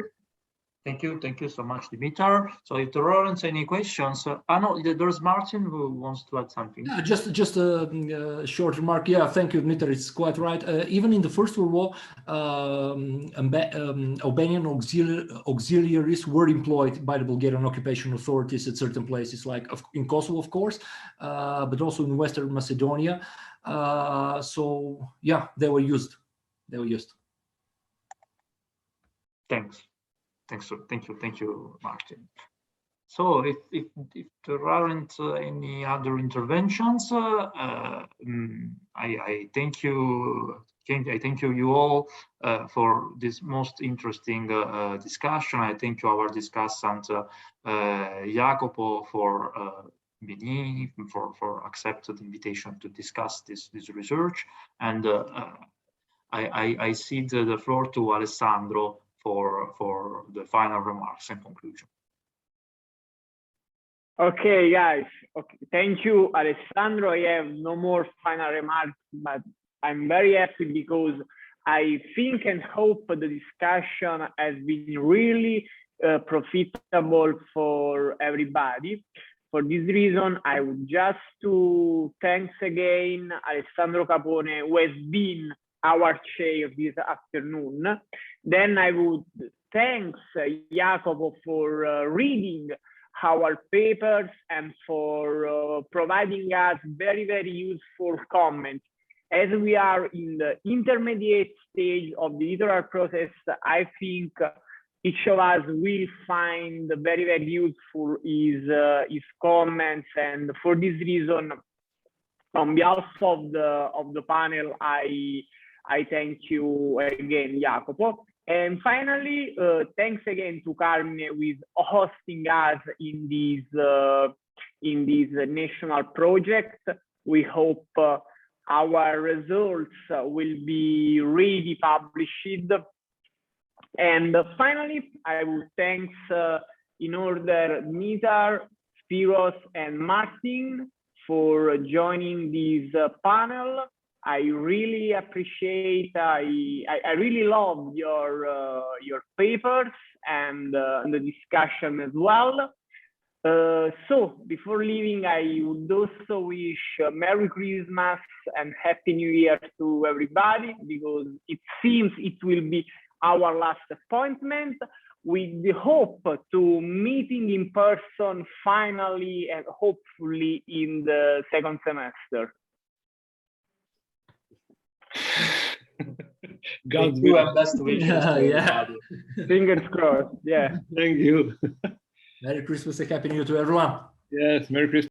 Thank you so much, Dimitar. So if there aren't any questions, no, there's Martin who wants to add something. Yeah, just a short remark. Yeah, thank you, Dimitar. It's quite right. Even in the First World War, Albanian auxiliaries were employed by the Bulgarian occupation authorities at certain places, like in Kosovo, of course, but also in Western Macedonia. So yeah, they were used. They were used. Thank you, Martin. So if there aren't any other interventions, I thank you. I thank you all for this most interesting discussion. I thank you our discussant Jacopo for for accepting the invitation to discuss this research, and I cede the floor to Alessandro for the final remarks and conclusion. Okay, guys. Okay, thank you, Alessandro. I have no more final remarks, but I'm very happy because I think and hope the discussion has been really profitable for everybody. For this reason, I would just to thanks again Alessandro Capone, who has been our chair this afternoon. Then I would thanks Jacopo for reading our papers and for providing us very, very useful comments. As we are in the intermediate stage of the editorial process, I think each of us will find very, very useful his comments. And for this reason, on behalf of the panel, I thank you again, Jacopo. And finally, thanks again to Carmine with hosting us in this national project. We hope our results will be really published. And finally, I would thanks in order Dimitar, Spiros, and Martin for joining this panel. I really appreciate. I really love your papers and the discussion as well. So before leaving, I would also wish Merry Christmas and Happy New Year to everybody, because it seems it will be our last appointment, with the hope to meeting in person finally and hopefully in the second semester. God's will. Best wishes. Yeah. Fingers crossed. Yeah. Thank you. Merry Christmas and Happy New Year to everyone. Yes, Merry Christmas.